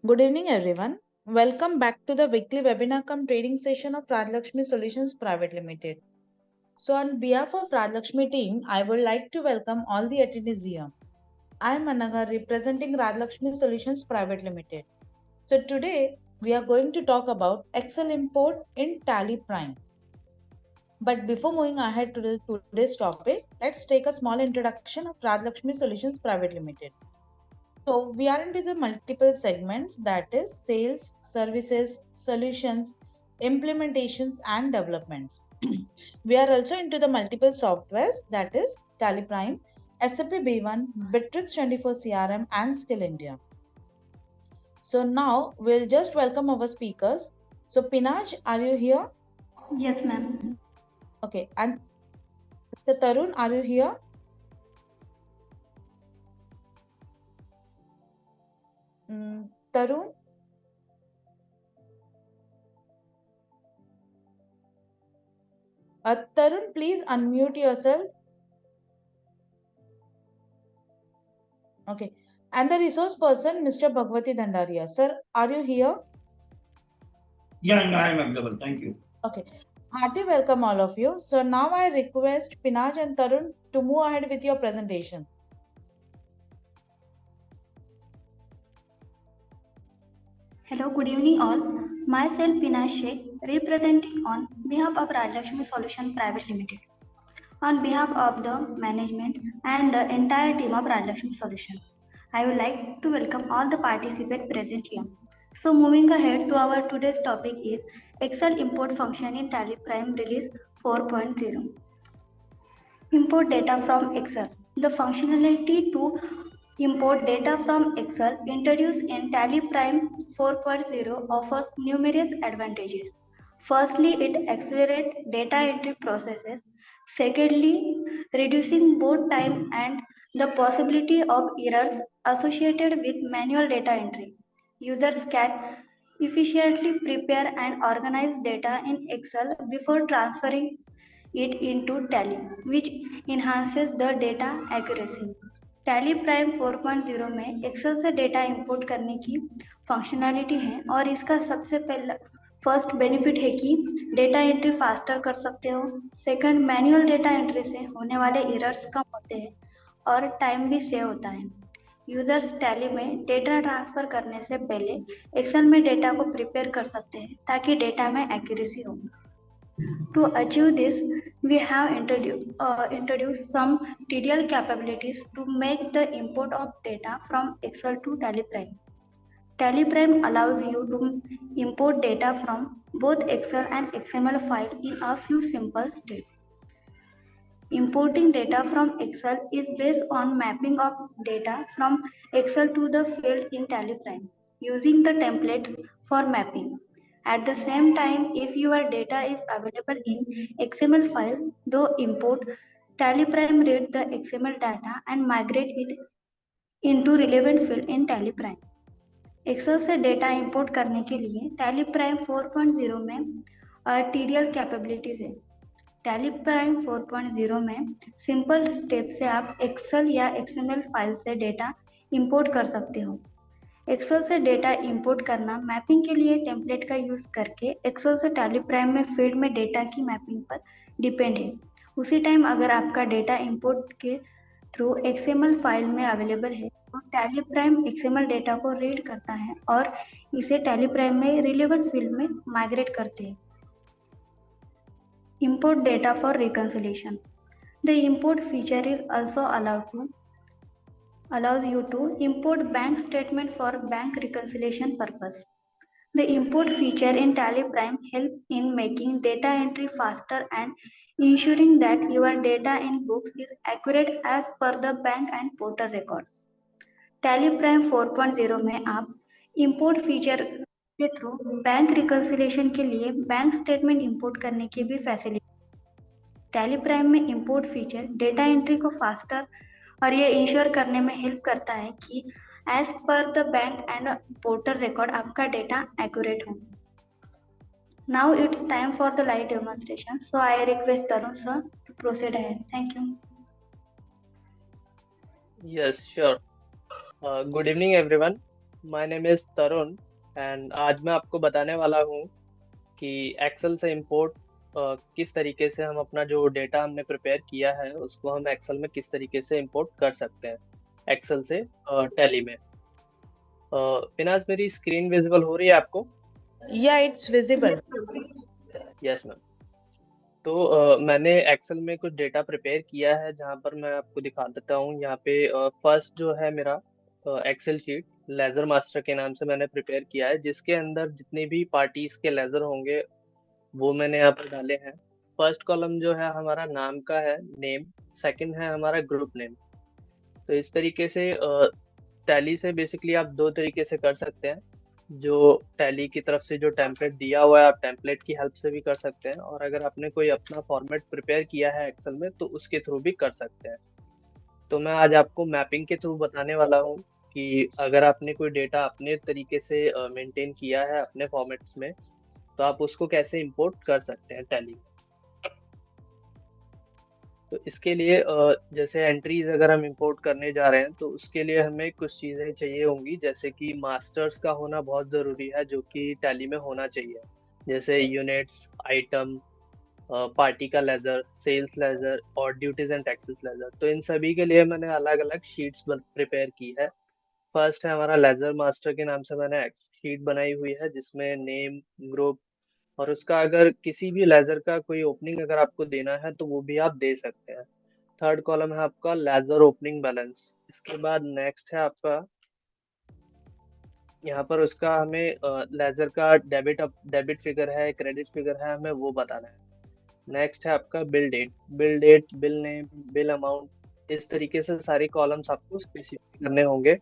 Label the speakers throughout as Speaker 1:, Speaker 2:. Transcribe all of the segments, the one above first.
Speaker 1: Good evening, everyone. Welcome back to the weekly webinar cum trading session of Rajlakshmi Solutions Private Limited. So, on behalf of Rajlakshmi team, I would like to welcome all the attendees here. I am Anaga representing Rajlakshmi Solutions Private Limited. So, today we are going to talk about Excel import in Tally Prime. But before moving ahead to today's topic, let's take a small introduction of Rajlakshmi Solutions Private Limited. So we are into the multiple segments, that is sales, services, solutions, implementations and developments. We are also into the multiple softwares, that is Tally Prime, SAP B1, Bitrix 24 CRM and Skill India. So now we'll just welcome our speakers. So Pinaj, are you here?
Speaker 2: Yes, ma'am.
Speaker 1: Okay, and Mr. Tarun, are you here? Tarun? Tarun, please unmute yourself. Okay. And the resource person, Mr. Bhagwati Dhandaria. Sir, are you here?
Speaker 3: Yeah, I am available. Thank you.
Speaker 1: Okay. Hearty welcome all of you. So now I request Pinaj and Tarun to move ahead with your presentation.
Speaker 2: Hello, good evening all. Myself Pinaj Sheikh, representing on behalf of Rajlakshmi Solution Private Limited. On behalf of the management and the entire team of Rajlakshmi Solutions, I would like to welcome all the participants present here. So moving ahead to our today's topic is Excel import function in Tally Prime release 4.0. Import data from Excel. The functionality to import data from Excel introduced in Tally Prime 4.0 offers numerous advantages. Firstly, it accelerates data entry processes. Secondly, reducing both time and the possibility of errors associated with manual data entry. Users can efficiently prepare and organize data in Excel before transferring it into Tally, which enhances the data accuracy. Tally Prime 4.0 में Excel से data import करने की functionality है और इसका सबसे पहला first benefit है कि डेटा एंट्री फास्टर कर सकते हो. सेकंड, मैनुअल डेटा एंट्री से होने वाले एरर्स कम होते हैं और टाइम भी सेव होता है. यूजर्स टैली में डेटा ट्रांसफर करने से पहले एक्सेल में डेटा को प्रिपेयर कर सकते हैं ताकि डेटा में एक्यूरेसी हो. To achieve this, we have introduced some TDL capabilities to make the import of data from Excel to Tally Prime. Tally Prime allows you to import data from both Excel and XML files in a few simple steps. Importing data from Excel is based on mapping of data from Excel to the field in Tally Prime using the templates for mapping. At the same time, if your data is available in XML file, though import, Tally Prime read the XML data and migrate it into relevant field in Tally Prime. Excel से data import करने के लिए Tally Prime 4.0 में TDL capabilities है. Tally Prime 4.0 में simple step से आप Excel या XML फाइल से डेटा इंपोर्ट कर सकते हो. एक्सेल से डेटा इंपोर्ट करना मैपिंग के लिए टेम्पलेट का यूज करके एक्सेल से टैली प्राइम में फील्ड में डेटा की मैपिंग पर डिपेंड है. उसी टाइम अगर आपका डेटा इंपोर्ट के थ्रू XML फाइल में अवेलेबल है तो टैली प्राइम XML डेटा को रीड करता है और इसे टैली प्राइम में रिलेवेंट फील्ड में माइग्रेट करते हैं. Import data for reconciliation. The import feature is also allows you to import bank statement for bank reconciliation purpose. The import feature in Tally Prime helps in making data entry faster and ensuring that your data in books is accurate as per the bank and portal records. Tally Prime 4.0 में आप import feature के through bank reconciliation के लिए bank statement import करने की भी facility. Tally prime में import feature data entry को फास्टर और ये इंश्योर करने में हेल्प करता है कि as per the bank and portal record आपका डेटा एक्यूरेट हो. Now it's time for the live demonstration, so I request Tarun sir to proceed ahead. Thank you.
Speaker 4: Yes, sure. Good evening, everyone. My name is Tarun and आज मैं आपको बताने वाला हूँ कि Excel से इंपोर्ट किस तरीके से हम अपना जो डेटा हमने प्रिपेयर किया है उसको हम एक्सेल में किस तरीके से इंपोर्ट कर सकते हैं एक्सेल से टैली में। पिनाज मेरी स्क्रीन विजिबल हो रही है आपको?
Speaker 1: Yeah, it's visible.
Speaker 4: Yes ma'am. तो मैंने एक्सेल में कुछ डेटा प्रिपेयर किया है जहाँ पर मैं आपको दिखा देता हूँ। यहाँ पे फर्स्ट जो है मेरा एक्सेल शीट लेजर मास्टर के नाम से मैंने प्रिपेयर किया है, जिसके अंदर जितने भी पार्टीज के लेजर होंगे वो मैंने यहाँ पर डाले हैं। फर्स्ट कॉलम जो है हमारा नाम का है, नेम। सेकंड है हमारा ग्रुप नेम। तो इस तरीके से टैली से बेसिकली आप दो तरीके से कर सकते हैं। जो टैली की तरफ से जो टेम्पलेट दिया हुआ है आप टेम्पलेट की हेल्प से भी कर सकते हैं, और अगर आपने कोई अपना फॉर्मेट प्रिपेयर किया है एक्सेल में तो उसके थ्रू भी कर सकते हैं। तो मैं आज आपको मैपिंग के थ्रू बताने वाला हूँ कि अगर आपने कोई डेटा अपने तरीके से मेंटेन किया है अपने फॉर्मेट्स में तो आप उसको कैसे इंपोर्ट कर सकते हैं टैली। तो इसके लिए जैसे एंट्रीज अगर हम इंपोर्ट करने जा रहे हैं तो उसके लिए हमें कुछ चीज़ें चाहिए होंगी, जैसे कि मास्टर्स का होना बहुत ज़रूरी है जो कि टैली में होना चाहिए, जैसे यूनिट्स, आइटम, पार्टी का लेजर, सेल्स लेजर और ड्यूटीज एंड टैक्सेस लेजर। तो इन सभी के लिए मैंने अलग अलग शीट्स प्रिपेयर की है। फर्स्ट है हमारा लेजर मास्टर के नाम से मैंने शीट बनाई हुई है जिसमें नेम, ग्रुप और उसका अगर किसी भी लेजर का कोई ओपनिंग अगर आपको देना है तो वो भी आप दे सकते हैं। थर्ड कॉलम है आपका लेजर ओपनिंग बैलेंस। इसके बाद नेक्स्ट है आपका यहाँ पर उसका हमें लेजर का डेबिट फिगर है, क्रेडिट फिगर है, हमें वो बताना है। नेक्स्ट है आपका bill date, bill name, bill amount. इस तरीके से सारे कॉलम्स आपको स्पेसिफाई करने होंगे।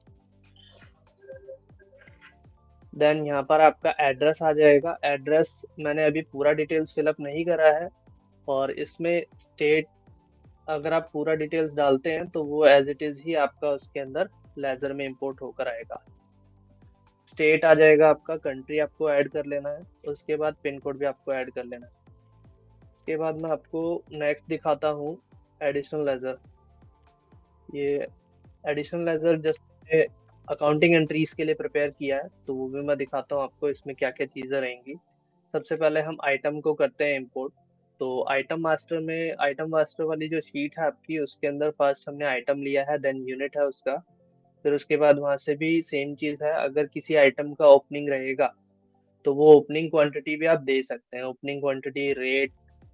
Speaker 4: देन यहाँ पर आपका एड्रेस आ जाएगा। एड्रेस मैंने अभी पूरा डिटेल्स फिलअप नहीं करा है, और इसमें स्टेट अगर आप पूरा डिटेल्स डालते हैं तो वो एज इट इज ही आपका उसके अंदर लेजर में इंपोर्ट होकर आएगा। स्टेट आ जाएगा आपका, कंट्री आपको ऐड कर लेना है, उसके बाद पिन कोड भी आपको ऐड कर लेना है। उसके बाद मैं आपको नेक्स्ट दिखाता हूँ एडिशनल लेजर। ये additional ledger just accounting entries के लिए प्रिपेयर किया है, तो वो भी मैं दिखाता हूँ आपको इसमें क्या क्या चीज़ें रहेंगी। सबसे पहले हम आइटम को करते हैं इंपोर्ट। तो आइटम मास्टर वाली जो शीट है आपकी उसके अंदर फर्स्ट हमने आइटम लिया है, देन यूनिट है उसका। फिर उसके बाद वहां से भी सेम चीज है, अगर किसी आइटम का ओपनिंग रहेगा तो वो ओपनिंग क्वांटिटी भी आप दे सकते हैं। ओपनिंग क्वांटिटी, रेट,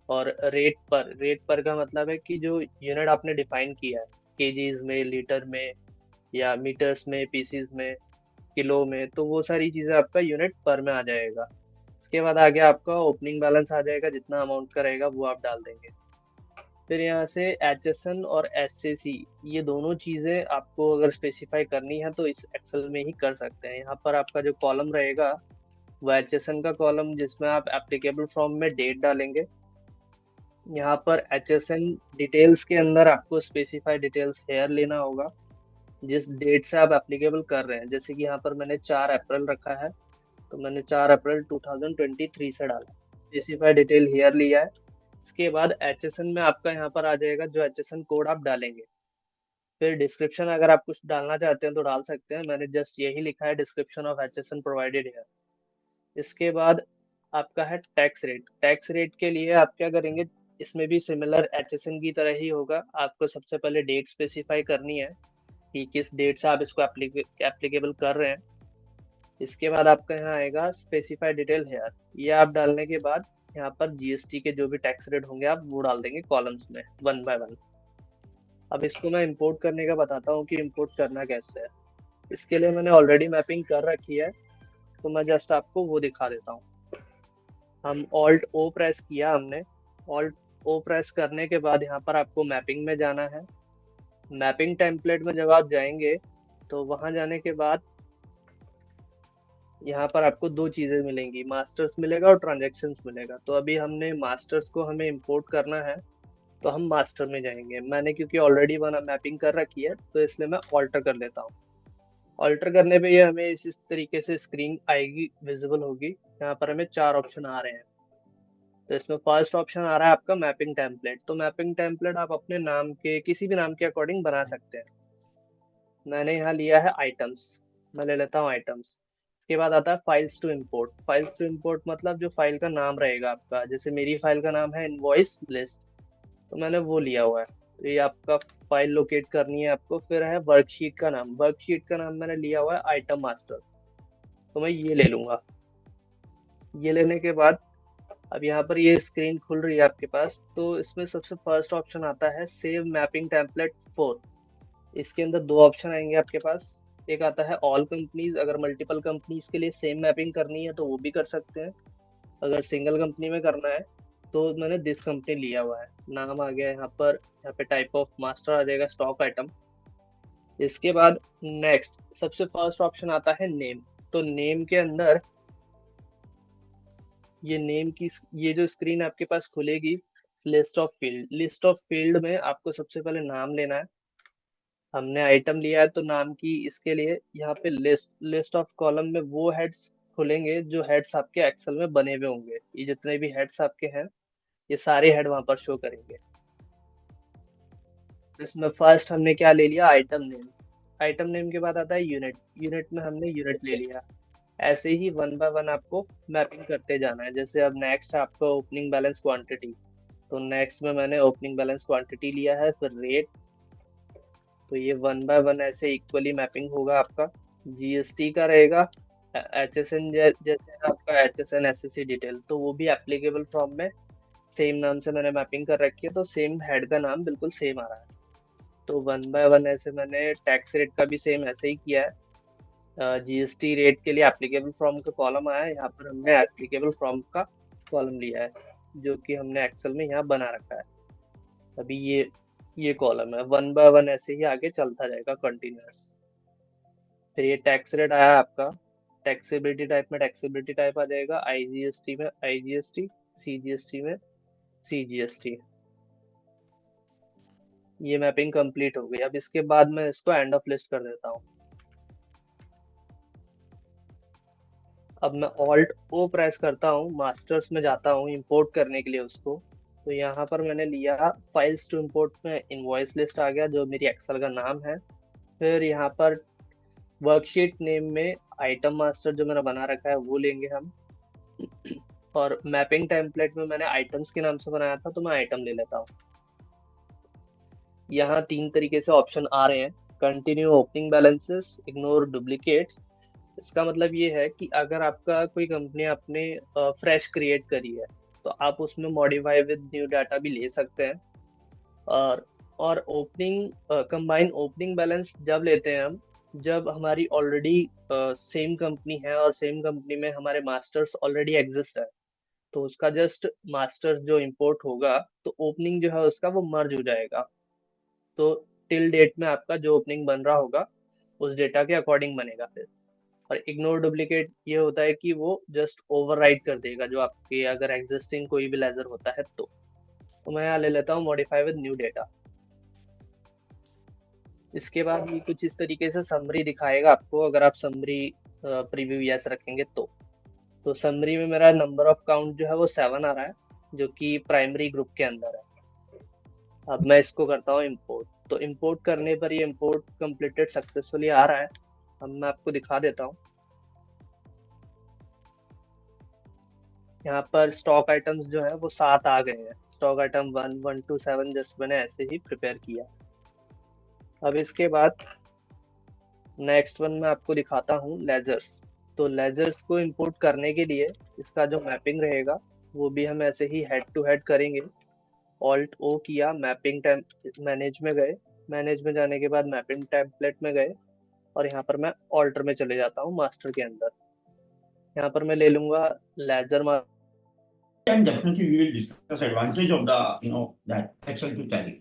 Speaker 4: और रेट पर का मतलब है कि जो यूनिट आपने डिफाइन किया है, केजीज में, लीटर में, या मीटर्स में, पीसीज में, किलो में, तो वो सारी चीजें आपका यूनिट पर में आ जाएगा। उसके बाद आगे आपका ओपनिंग बैलेंस आ जाएगा, जितना अमाउंट का रहेगा वो आप डाल देंगे। फिर यहाँ से HSN और SCC, ये दोनों चीज़ें आपको अगर स्पेसिफाई करनी है तो इस एक्सेल में ही कर सकते हैं। यहाँ पर आपका जो कॉलम रहेगा वो HSN का कॉलम, जिसमें आप एप्लीकेबल फ्रॉम में डेट डालेंगे। यहाँ पर HSN डिटेल्स के अंदर आपको स्पेसिफाई डिटेल्स हेयर लेना होगा जिस डेट से आप एप्लीकेबल कर रहे हैं। जैसे कि यहाँ पर मैंने 4 अप्रैल रखा है, तो मैंने 4 अप्रैल 2023 से डाला, स्पेसिफाई डिटेल हेयर लिया है। इसके बाद HSN में आपका यहाँ पर आ जाएगा जो HSN कोड आप डालेंगे। फिर डिस्क्रिप्शन अगर आप कुछ डालना चाहते हैं तो डाल सकते हैं, मैंने जस्ट यही लिखा है, डिस्क्रिप्शन ऑफ HSN प्रोवाइडेड है। इसके बाद आपका है टैक्स रेट। टैक्स रेट के लिए आप क्या करेंगे, इसमें भी सिमिलर HSN की तरह ही होगा। आपको सबसे पहले डेट स्पेसिफाई करनी है कि किस डेट से आप इसको एप्लीकेबल कर रहे हैं। इसके बाद आपका यहाँ आएगा स्पेसिफाई डिटेल हेयर। ये आप डालने के बाद यहाँ पर GST के जो भी टैक्स रेट होंगे आप वो डाल देंगे कॉलम्स में 1 बाय 1। अब इसको मैं इंपोर्ट करने का बताता हूँ कि इंपोर्ट करना कैसे है। इसके लिए मैंने ऑलरेडी मैपिंग कर रखी है, तो मैं जस्ट आपको वो दिखा देता हूँ। हम Alt O प्रेस किया हमने। Alt O प्रेस करने के बाद यहाँ पर आपको मैपिंग में जाना है। मैपिंग टेम्पलेट में जब आप जाएंगे तो वहां जाने के बाद यहाँ पर आपको दो चीजें मिलेंगी, मास्टर्स मिलेगा और ट्रांजेक्शन्स मिलेगा। तो अभी हमने मास्टर्स को हमें इंपोर्ट करना है, तो हम मास्टर में जाएंगे। मैंने क्योंकि ऑलरेडी बना मैपिंग कर रखी है तो इसलिए मैं ऑल्टर कर लेता हूँ। ऑल्टर करने पे ये हमें इस तरीके से स्क्रीन आएगी, विजिबल होगी। यहाँ पर हमें 4 ऑप्शन आ रहे हैं। तो इसमें फर्स्ट ऑप्शन आ रहा है आपका मैपिंग टेम्पलेट। तो मैपिंग टेम्पलेट आप अपने नाम के, किसी भी नाम के अकॉर्डिंग बना सकते हैं। मैंने यहाँ लिया है आइटम्स। मैं ले लेता हूँ आइटम्स। इसके बाद आता है files to import. Files to import मतलब जो फाइल का नाम रहेगा आपका, जैसे मेरी फाइल का नाम है इनवॉइस लिस्ट, तो मैंने वो लिया हुआ है। तो ये आपका फाइल लोकेट करनी है आपको। फिर है वर्कशीट का नाम। वर्कशीट का नाम मैंने लिया हुआ है आइटम मास्टर, तो मैं ये ले लूंगा। ये लेने के बाद अब यहाँ पर ये स्क्रीन खुल रही है आपके पास, तो इसमें सबसे फर्स्ट ऑप्शन आता है सेव मैपिंग टेम्पलेट फॉर। इसके अंदर दो ऑप्शन आएंगे आपके पास। एक आता है ऑल कंपनीज, अगर मल्टीपल कंपनीज के लिए सेम मैपिंग करनी है तो वो भी कर सकते हैं। अगर सिंगल कंपनी में करना है तो मैंने दिस कंपनी लिया हुआ है। नाम आ गया यहाँ पर, यहाँ पे टाइप ऑफ मास्टर आ जाएगा स्टॉक आइटम। इसके बाद नेक्स्ट सबसे फर्स्ट ऑप्शन आता है नेम। तो नेम के अंदर ये नेम की ये जो स्क्रीन आपके पास खुलेगी, list of field. List of field में आपको सबसे पहले नाम लेना है। हमने आइटम लिया है तो नाम की इसके लिए यहाँ पे लिस्ट ऑफ कॉलम में वो हेड्स खुलेंगे जो हेड्स आपके एक्सेल में बने हुए होंगे। ये जितने भी हेड्स आपके हैं ये सारे हेड वहां पर शो करेंगे। इसमें फर्स्ट हमने क्या ले लिया, आइटम नेम। आइटम नेम के बाद आता है यूनिट। यूनिट में हमने यूनिट ले लिया। ऐसे ही वन बाय वन आपको मैपिंग करते जाना है। जैसे अब नेक्स्ट आपका ओपनिंग बैलेंस क्वांटिटी, तो नेक्स्ट में मैंने ओपनिंग बैलेंस क्वांटिटी लिया है। फिर रेट, तो ये वन बाय वन ऐसे इक्वली मैपिंग होगा आपका। जीएसटी का रहेगा HSN, जैसे आपका HSN SSC डिटेल, तो वो भी एप्लीकेबल फॉर्म में सेम नाम से मैंने मैपिंग कर रखी है, तो सेम हेड का नाम बिल्कुल सेम आ रहा है। तो वन बाय वन ऐसे मैंने टैक्स रेट का भी सेम ऐसे ही किया है। जीएसटी रेट के लिए एप्लीकेबल फॉर्म का कॉलम आया है, यहाँ पर हमने एप्लीकेबल फॉर्म का कॉलम लिया है जो कि हमने एक्सेल में यहाँ बना रखा है। अभी ये कॉलम है, वन बाय वन ऐसे ही आगे चलता जाएगा कंटिन्यूअस। फिर ये टैक्स रेट आया आपका। टैक्सेबिलिटी टाइप में टैक्सेबिलिटी टाइप आ जाएगा, आईजीएसटी में आईजीएसटी, सीजीएसटी में सीजीएसटी। ये मैपिंग कंप्लीट हो गई। अब इसके बाद मैं इसको एंड ऑफ लिस्ट कर देता हूँ। अब मैं ऑल्ट ओ प्रेस करता हूँ, मास्टर्स में जाता हूँ इंपोर्ट करने के लिए उसको। तो यहाँ पर मैंने लिया फाइल्स टू इंपोर्ट में इनवॉइस लिस्ट आ गया जो मेरी एक्सेल का नाम है। फिर यहाँ पर वर्कशीट नेम में आइटम मास्टर जो मैंने बना रखा है वो लेंगे हम। और मैपिंग टेम्पलेट में मैंने आइटम्स के नाम से बनाया था तो मैं आइटम ले लेता हूँ। यहाँ तीन तरीके से ऑप्शन आ रहे हैं, continue opening balances, ignore duplicates. इसका मतलब ये है कि अगर आपका कोई कंपनी आपने फ्रेश क्रिएट करी है तो आप उसमें मॉडिफाई विद न्यू डाटा भी ले सकते हैं। और ओपनिंग कंबाइन ओपनिंग बैलेंस जब लेते हैं हम, जब हमारी ऑलरेडी सेम कंपनी है और सेम कंपनी में हमारे मास्टर्स ऑलरेडी एग्जिस्ट है, तो उसका जस्ट मास्टर्स जो इंपोर्ट होगा तो ओपनिंग जो है उसका वो मर्ज हो जाएगा। तो टिल डेट में आपका जो ओपनिंग बन रहा होगा उस डेटा के अकॉर्डिंग बनेगा फिर। और इग्नोर डुप्लीकेट ये होता है कि वो जस्ट ओवरराइट कर देगा जो आपके अगर एग्जिस्टिंग कोई भी लेजर होता है तो मैं यहाँ ले लेता हूँ मॉडिफाई विद न्यू डेटा। इसके बाद ये कुछ इस तरीके से समरी दिखाएगा आपको, अगर आप समरी प्रीव्यू यस रखेंगे तो समरी में मेरा नंबर ऑफ काउंट जो है वो 7 आ रहा है जो कि प्राइमरी ग्रुप के अंदर है। अब मैं इसको करता हूँ इंपोर्ट। तो इंपोर्ट करने पर ये इंपोर्ट कंप्लीटेड सक्सेसफुली आ रहा है। अब मैं आपको दिखा देता हूँ। यहाँ पर स्टॉक आइटम्स जो है वो 7 आ गए हैं। स्टॉक आइटम 1, 1 to 7 जस्ट मैंने ऐसे ही प्रिपेयर किया। अब इसके बाद नेक्स्ट वन मैं आपको दिखाता हूँ लेजर्स। तो लेजर्स को इंपोर्ट करने के लिए इसका जो मैपिंग रहेगा वो भी हम ऐसे ही हेड टू हेड करेंगे। ऑल्ट ओ किया, मैपिंग मैनेज में गए, मैनेज में जाने के बाद मैपिंग टेम्पलेट में गए और यहाँ पर मैं ऑल्टर में चले जाता हूँ मास्टर के अंदर। यहाँ पर मैं ले लूंगा ledger master.
Speaker 3: And definitely we will discuss advantage of the that Excel to Tally.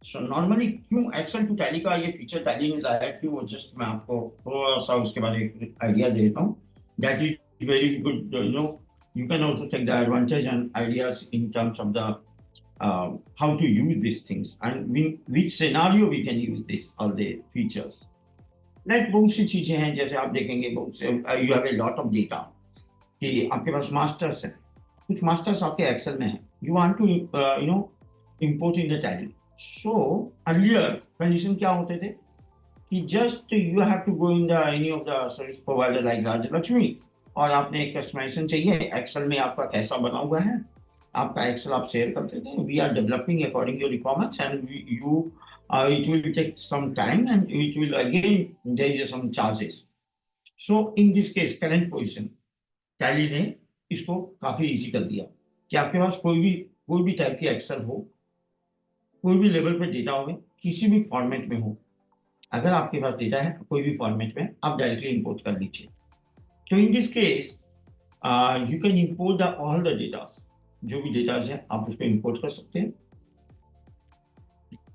Speaker 3: So normally क्यों Excel to Tally का ये फीचर Tally ने लाया क्यों, वो जस्ट मैं आपको थोड़ा सा उसके बारे में आइडिया दे देता हूँ। That is very good. You can also take the advantage and ideas in terms of the how to use these things and which scenario we can use this all the features. Like बहुत सी चीजें हैं, जैसे आप देखेंगे बहुत से you have a lot of data कि आपके पास मास्टर्स है, कुछ मास्टर्स आपके एक्सेल में है, you want to import in the Tally. So earlier condition क्या होते थे कि just you have to go in the any of the service provider like Rajlakshmi, और आपने एक कस्टमाइजेशन चाहिए, एक्सेल में आपका कैसा बना हुआ है, आपका एक्सेल आप शेयर कर देते हैं, we are developing according to requirements and you it will take some time and it will again there is some charges. So in this case current position tally ने इसको काफी इजी कर दिया कि आपके पास कोई भी टाइप की एक्सेल हो, कोई भी लेवल पे डेटा हो, किसी भी फॉर्मेट में हो, अगर आपके पास डेटा है कोई भी फॉर्मेट में आप डायरेक्टली इंपोर्ट कर लीजिए। तो in this case you can import all the data, जो भी डेटा है आप उसको इंपोर्ट कर सकते हैं।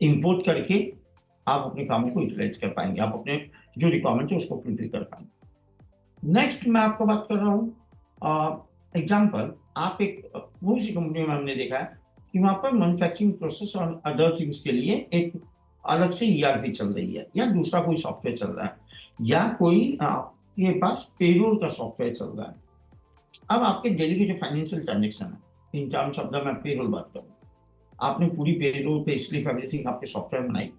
Speaker 3: इंपोर्ट करके आप अपने कामों को यूटिलाइज कर पाएंगे, आप अपने जो रिक्वायरमेंट है उसको फुलफिल कर पाएंगे। नेक्स्ट मैं आपको बात कर रहा हूँ एग्जाम्पल, आप एक बहुत सी कंपनी में हमने देखा है कि वहाँ पर मैन्युफैक्चरिंग प्रोसेस और अदर थिंग्स के लिए एक अलग से ERP चल रही है, या दूसरा कोई सॉफ्टवेयर चल रहा है, या कोई आपके पास पेरोल का सॉफ्टवेयर चल रहा है। अब आपके डेली के जो फाइनेंशियल ट्रांजेक्शन है इन टर्म्स ऑफ द, मैं पेरोल बात करूँ, आपने पूरी पेरोल पे स्लिप एवरीथिंग आपके सॉफ्टवेयर बनाई,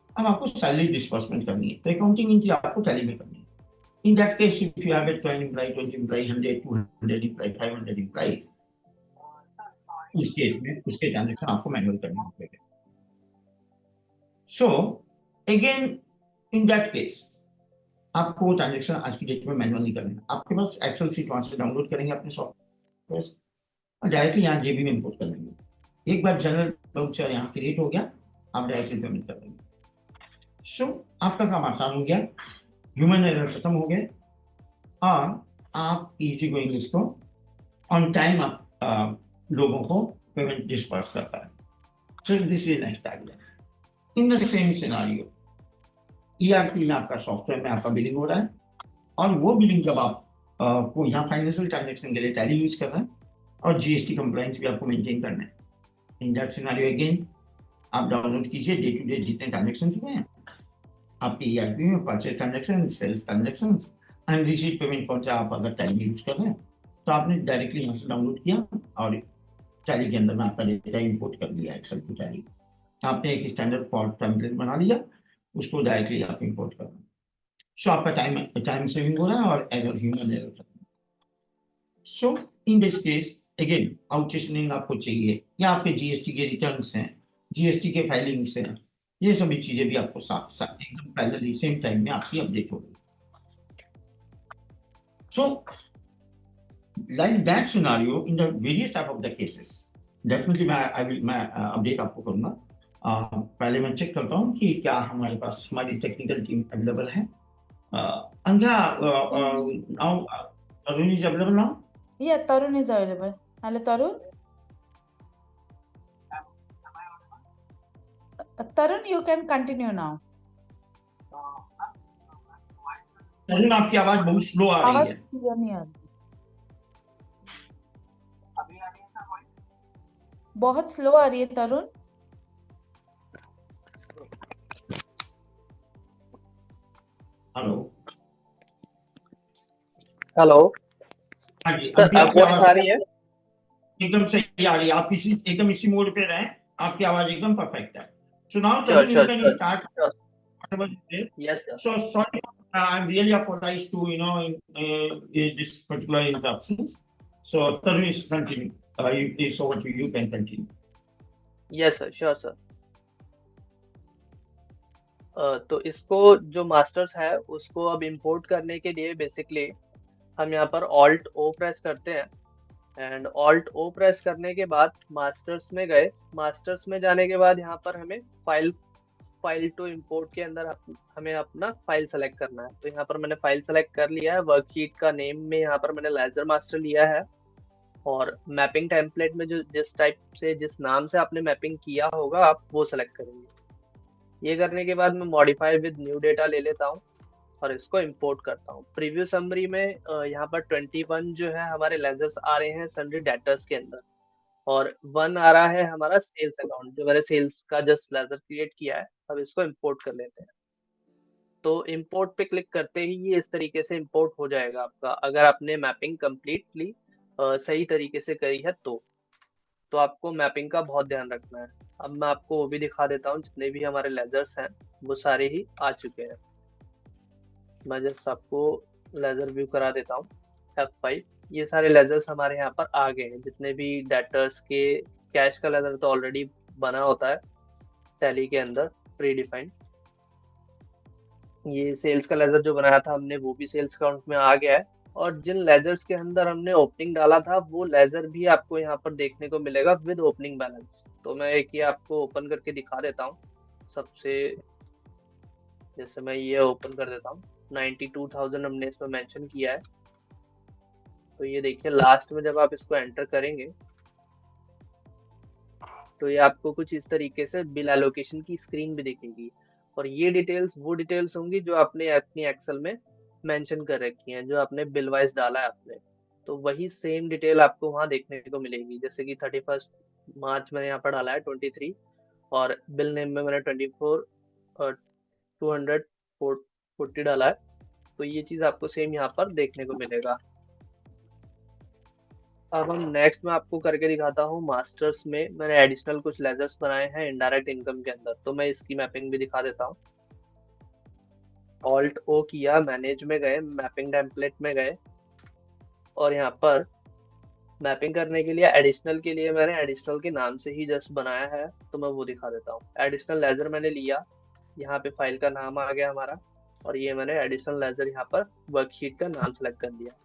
Speaker 3: अब आपको सैलरी डिस्बर्समेंट करनी है, तो अकाउंटिंग एंट्री आपको टैली में करनी है। In that case, if you have a 10 employee, 20 employee, 100, 200 employee, 500 employee, उस केस में उसके ट्रांजेक्शन आपको मैनुअल करने होंगे। So again in that case आपको ट्रांजेक्शन आज की डेट में मैनुअल नहीं करना है, आपके पास एक्सेल सीट वहां से डाउनलोड करेंगे अपने सॉफ्टवेयर और डायरेक्टली यहाँ जेबी में इंपोर्ट कर लेंगे। एक बार जनरल वाउचर यहाँ क्रिएट हो गया, आप डायरेक्टली पेमेंट कर देंगे। सो आपका काम आसान हो गया, ह्यूमन एरर खत्म हो गए, और आप इजी गोइंग इसको ऑन टाइम आप लोगों को पेमेंट डिस्पर्स कर पाए। So this is next idea. In the same scenario ERP में आपका सॉफ्टवेयर में आपका बिलिंग हो रहा है, और वो बिलिंग जब आप को यहाँ फाइनेंशियल ट्रांजेक्शन के लिए टैली यूज कर रहे हैं और GST कंप्लायंस भी आपको मेंटेन करना है। इन दैट सिनेरियो अगेन आप डाउनलोड कीजिए डे टू डे जितने ट्रांजेक्शन हुए हैं आपके ERP में, purchase transaction, sales transaction and receipt payment कौन सा आप अगर टैली यूज कर रहे हैं तो आपने डायरेक्टली यहाँ से डाउनलोड किया और टैली के अंदर में आपका डेटा इंपोर्ट कर लिया एक्सेल टू टैली। आपने एक स्टैंडर्ड फॉर्म टेम्पलेट बना लिया, उसको डायरेक्टली आप इंपोर्ट कर रहे हैं। सो आपका टाइम सेविंग हो रहा है और error human error. So in this case again outstanding आपको चाहिए, या आपके GST के रिटर्न्स हैं, GST के फाइलिंग्स हैं, ये सभी चीजें भी आपको साथ साथ एकदम पैरेलली सेम टाइम में आपकी अपडेट होगी। So like that scenario in the various type of the cases definitely मैं अपडेट आपको करूंगा। पहले मैं चेक करता हूँ कि क्या हमारे पास हमारी टेक्निकल टीम अवेलेबल है। अंधा now Tarun is available now?
Speaker 1: Yeah, Tarun is available. Hello, Tarun. Tarun, you can continue now.
Speaker 3: Tarun, आपकी आवाज बहुत स्लो आ रही
Speaker 1: आवाज
Speaker 3: है।
Speaker 1: क्लियर नहीं आ रही। बहुत स्लो आ रही है तरुण।
Speaker 3: हेलो
Speaker 4: हेलो
Speaker 3: हाँ जी,
Speaker 4: सर,
Speaker 3: अभी
Speaker 4: अब
Speaker 3: आपकी
Speaker 4: वॉइस
Speaker 3: आवाज
Speaker 4: आ रही है?
Speaker 3: एकदम सही आ रही है। आप एकदम इसी मोड पे रहें, आपकी आवाज एकदम परफेक्ट है। So now
Speaker 4: Sure,
Speaker 3: Tarun, you
Speaker 4: sure,
Speaker 3: can
Speaker 4: sure.
Speaker 3: start
Speaker 4: Sure.
Speaker 3: whatever you did.
Speaker 4: Yes, sir.
Speaker 3: So sorry, I'm really apologize to this particular interruptions. So Tarun is continue. Please over to you can continue.
Speaker 4: Yes, sir. Sure, sir. तो इसको जो masters है उसको अब import करने के लिए basically हम यहाँ पर Alt O प्रेस करते हैं, एंड Alt O प्रेस करने के बाद मास्टर्स में गए। मास्टर्स में जाने के बाद यहाँ पर हमें फाइल टू इंपोर्ट के अंदर हमें अपना फाइल सेलेक्ट करना है। तो यहाँ पर मैंने फाइल सेलेक्ट कर लिया है। वर्कशीट का नेम में यहाँ पर मैंने लेजर मास्टर लिया है, और मैपिंग टेम्पलेट में जो जिस नाम से आपने मैपिंग किया होगा आप वो सेलेक्ट करेंगे। ये करने के बाद मैं मॉडिफाई विद न्यू डेटा ले लेता हूँ और इसको इंपोर्ट करता हूँ। प्रीव्यू समरी में यहाँ पर 21 जो है हमारे लेजर्स आ रहे हैं सन्ड्री डेटर्स के अंदर, और 1 आ रहा है हमारा सेल्स अकाउंट जो मैंने सेल्स का जस्ट लेजर क्रिएट किया है। अब इसको इंपोर्ट कर लेते हैं। तो इंपोर्ट पे क्लिक करते ही ये इस तरीके से इंपोर्ट हो जाएगा आपका, अगर आपने मैपिंग कंप्लीटली सही तरीके से करी है तो आपको मैपिंग का बहुत ध्यान रखना है। अब मैं आपको वो भी दिखा देता हूँ, जितने भी हमारे लेजर्स हैं वो सारे ही आ चुके हैं। मैं जस्ट आपको लेजर व्यू करा देता हूँ F5। ये सारे लेजर्स हमारे यहाँ पर आ गए हैं, जितने भी डेटर्स के। कैश का लेजर तो ऑलरेडी बना होता है टैली के अंदर, प्री डिफाइंड। ये सेल्स का लेजर जो बनाया था हमने, वो भी सेल्स काउंट में आ गया है। और जिन लेजर्स के अंदर हमने ओपनिंग डाला था, वो लेजर भी आपको यहाँ पर देखने को मिलेगा विद ओपनिंग बैलेंस। तो मैं एक ये आपको ओपन करके दिखा देता हूँ सबसे। जैसे मैं ये ओपन कर देता हूँ, 92,000 हमने इसमें मेंशन किया है। तो ये देखिए लास्ट में जब आप इसको एंटर करेंगे तो ये आपको कुछ इस तरीके से बिल एलोकेशन की स्क्रीन भी दिखेगी। और ये डिटेल्स वो डिटेल्स होंगी जो आपने अपनी एक्सेल में मेंशन कर रखी हैं, जो आपने बिल वाइज डाला है आपने। तो वही सेम डिटेल आपको वहां देखने को मिलेगी। जैसे कि 31 मार्च मैंने यहाँ पर डाला है 23, और बिल नेम में मैंने 24 और 240 डाला है। तो ये चीज आपको सेम यहाँ पर देखने को मिलेगा। अब हम नेक्स्ट में आपको करके दिखाता हूँ। मास्टर्स में मैंने एडिशनल कुछ लेजर्स बनाए हैं इनडायरेक्ट इनकम के अंदर, तो मैं इसकी मैपिंग भी दिखा देता हूँ। ऑल्ट ओ किया, मैनेज में गए, मैपिंग टेम्पलेट में गए, और यहाँ पर मैपिंग करने के लिए एडिशनल के लिए मैंने एडिशनल के नाम से ही जस्ट बनाया है, तो मैं वो दिखा देता हूँ। एडिशनल लेजर मैंने लिया, यहाँ पे फाइल का नाम आ गया हमारा, और ये मैंने एडिशनल लेजर यहाँ पर वर्कशीट का नाम सेलेक्ट कर दिया।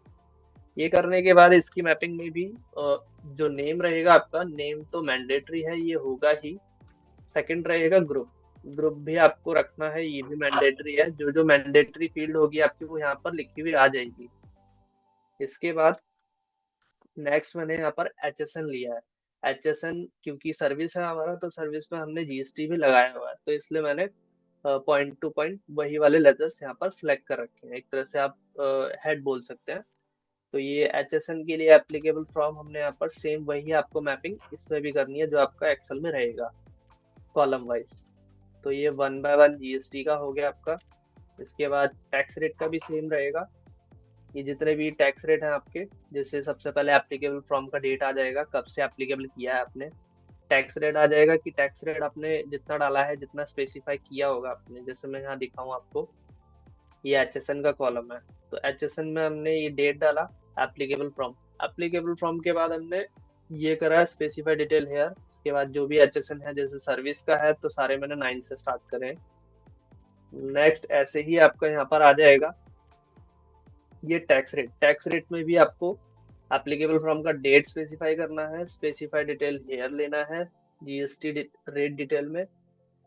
Speaker 4: ये करने के बाद इसकी मैपिंग में भी जो नेम रहेगा आपका, नेम तो मैंडेटरी है, ये होगा ही। सेकंड रहेगा ग्रुप, ग्रुप भी आपको रखना है, ये भी मैंडेटरी है। जो जो मैंडेटरी फील्ड होगी आपकी वो यहाँ पर लिखी हुई आ जाएगी। इसके बाद नेक्स्ट मैंने यहाँ पर HSN लिया है। HSN क्योंकि सर्विस है हमारा, तो सर्विस में हमने GST भी लगाया हुआ है, तो इसलिए मैंने पॉइंट टू पॉइंट वही वाले लेजर्स यहाँ पर सिलेक्ट कर रखे हैं। एक तरह से आप हेड बोल सकते हैं। तो ये HSN के लिए एप्लीकेबल फ्रॉम हमने यहाँ पर सेम वही आपको मैपिंग इसमें भी करनी है, जो आपका एक्सेल में रहेगा कॉलम वाइज। तो ये 1 बाय 1 GST का हो गया आपका। इसके बाद टैक्स रेट का भी सेम रहेगा। ये जितने भी टैक्स रेट हैं आपके, जैसे सबसे पहले एप्लीकेबल फ्रॉम का डेट आ जाएगा, कब से एप्लीकेबल किया है आपने। टैक्स रेट आ जाएगा कि टैक्स रेट आपने जितना डाला है, जितना स्पेसिफाई किया होगा आपने। जैसे मैं यहाँ दिखाऊँ आपको, ये HSN का कॉलम है, तो HSN में हमने ये डेट डाला, एप्लीकेबल फ्रॉम। एप्लीकेबल फ्रॉम के बाद हमने ये करा स्पेसिफाई डिटेल हेयर। इसके बाद जो भी HSN है, जैसे सर्विस का है तो सारे मैंने 9 से स्टार्ट करें। नेक्स्ट ऐसे ही आपका यहाँ पर आ जाएगा ये टैक्स रेट। टैक्स रेट में भी आपको एप्लीकेबल फ्रॉम का डेट स्पेसिफाई करना है, स्पेसिफाई डिटेल हेयर लेना है GST रेट डिटेल में।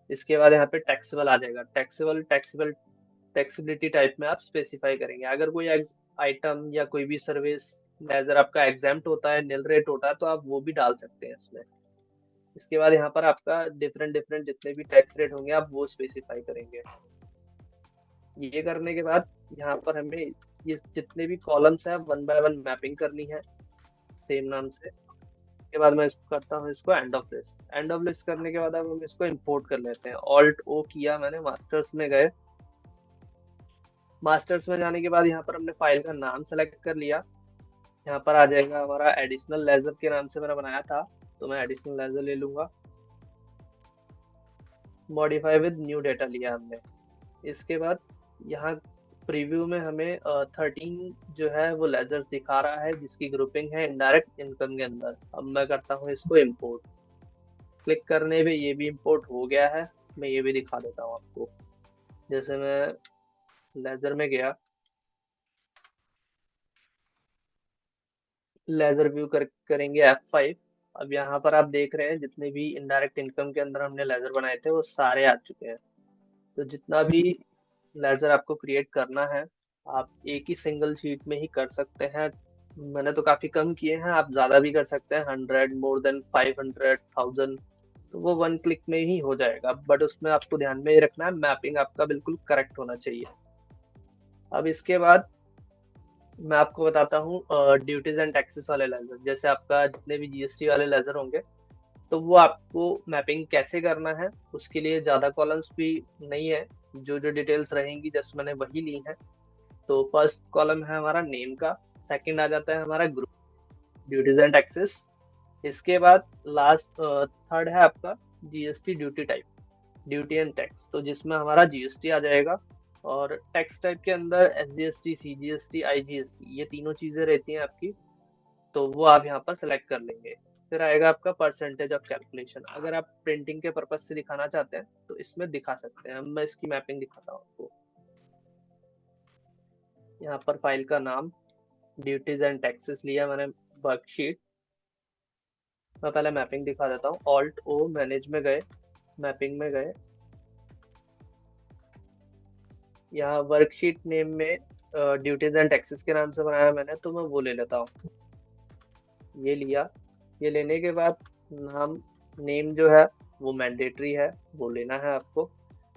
Speaker 4: इसके बाद यहाँ पे टैक्सेबल आ जाएगा, टैक्सेबल टैक्सेबिलिटी टाइप में आप स्पेसिफाई करेंगे। अगर कोई आइटम या कोई भी सर्विस लेजर आपका एग्जाम्प्ट होता है, निल रेट होता है, तो आप वो भी डाल सकते हैं इसमें। इसके बाद यहाँ पर आपका डिफरेंट डिफरेंट जितने भी टैक्स रेट होंगे आप वो स्पेसिफाई करेंगे। ये करने के बाद यहाँ पर हमें ये जितने भी कॉलम्स हैं 1 बाय 1 मैपिंग करनी है सेम नाम से। उसके बाद मैं इसको करता हूँ इसको end of list. End of list करने के बाद अब हम इसको इंपोर्ट कर लेते हैं। ऑल्ट ओ किया मैंने, मास्टर्स में गए। मास्टर्स में जाने के बाद यहाँ पर हमने फाइल का नाम सेलेक्ट कर लिया। यहाँ पर आ जाएगा हमारा एडिशनल लेजर के नाम से मैंने बनाया था, तो मैं एडिशनल लेजर ले लूंगा। मॉडिफाई विद न्यू डेटा लिया हमने। इसके बाद यहाँ प्रीव्यू में हमें 13 जो है वो लेजर्स दिखा रहा है, जिसकी ग्रुपिंग है इनडायरेक्ट इनकम के अंदर। अब मैं करता हूँ इसको इंपोर्ट। क्लिक करने पे ये भी इंपोर्ट हो गया है। मैं ये भी दिखा देता हूँ आपको। जैसे मैं लेजर में गया, लेजर व्यू करेंगे F5। अब यहाँ पर आप देख रहे हैं जितने भी इनडायरेक्ट इनकम के अंदर हमने लेजर बनाए थे वो सारे आ चुके हैं। तो जितना भी लेजर आपको क्रिएट करना है आप एक ही सिंगल शीट में ही कर सकते हैं। मैंने तो काफी कम किए हैं, आप ज्यादा भी कर सकते हैं, 100 मोर देन 500 1000, तो वो 1 क्लिक में ही हो जाएगा। बट उसमें आपको ध्यान में ये रखना है मैपिंग आपका बिल्कुल करेक्ट होना चाहिए। अब इसके बाद मैं आपको बताता हूँ ड्यूटीज एंड टैक्सेस वाले लेजर। जैसे आपका जितने भी GST वाले लेजर होंगे तो वो आपको मैपिंग कैसे करना है, उसके लिए ज्यादा कॉलम्स भी नहीं है, जो जो डिटेल्स रहेंगी जस्ट मैंने वही ली है। तो फर्स्ट कॉलम है हमारा नेम का, सेकंड आ जाता है हमारा ग्रुप, ड्यूटीज एंड टैक्सेस। इसके बाद लास्ट थर्ड है आपका GST duty type, duty and tax, तो जिसमें हमारा GST आ जाएगा। और टैक्स टाइप के अंदर SGST, CGST, IGST ये तीनों चीजें रहती हैं आपकी, तो वो आप यहाँ पर सेलेक्ट कर लेंगे। फिर आएगा आपका परसेंटेज ऑफ कैलकुलेशन। अगर आप प्रिंटिंग के पर्पज से दिखाना चाहते हैं तो इसमें दिखा सकते हैं। मैं इसकी मैपिंग दिखाता हूँ आपको। यहाँ पर फाइल का नाम ड्यूटीज एंड टैक्सेस लिया मैंने, वर्कशीट। मैं पहले मैपिंग दिखा देता हूँ। ऑल्ट ओ, मैनेज में गए, मैपिंग में गए, यहाँ वर्कशीट नेम में ड्यूटीज एंड टैक्सेस के नाम से बनाया मैंने, तो मैं वो ले लेता हूँ। ये लिया। ये लेने के बाद नाम, नेम जो है वो मैंडेटरी है, वो लेना है आपको।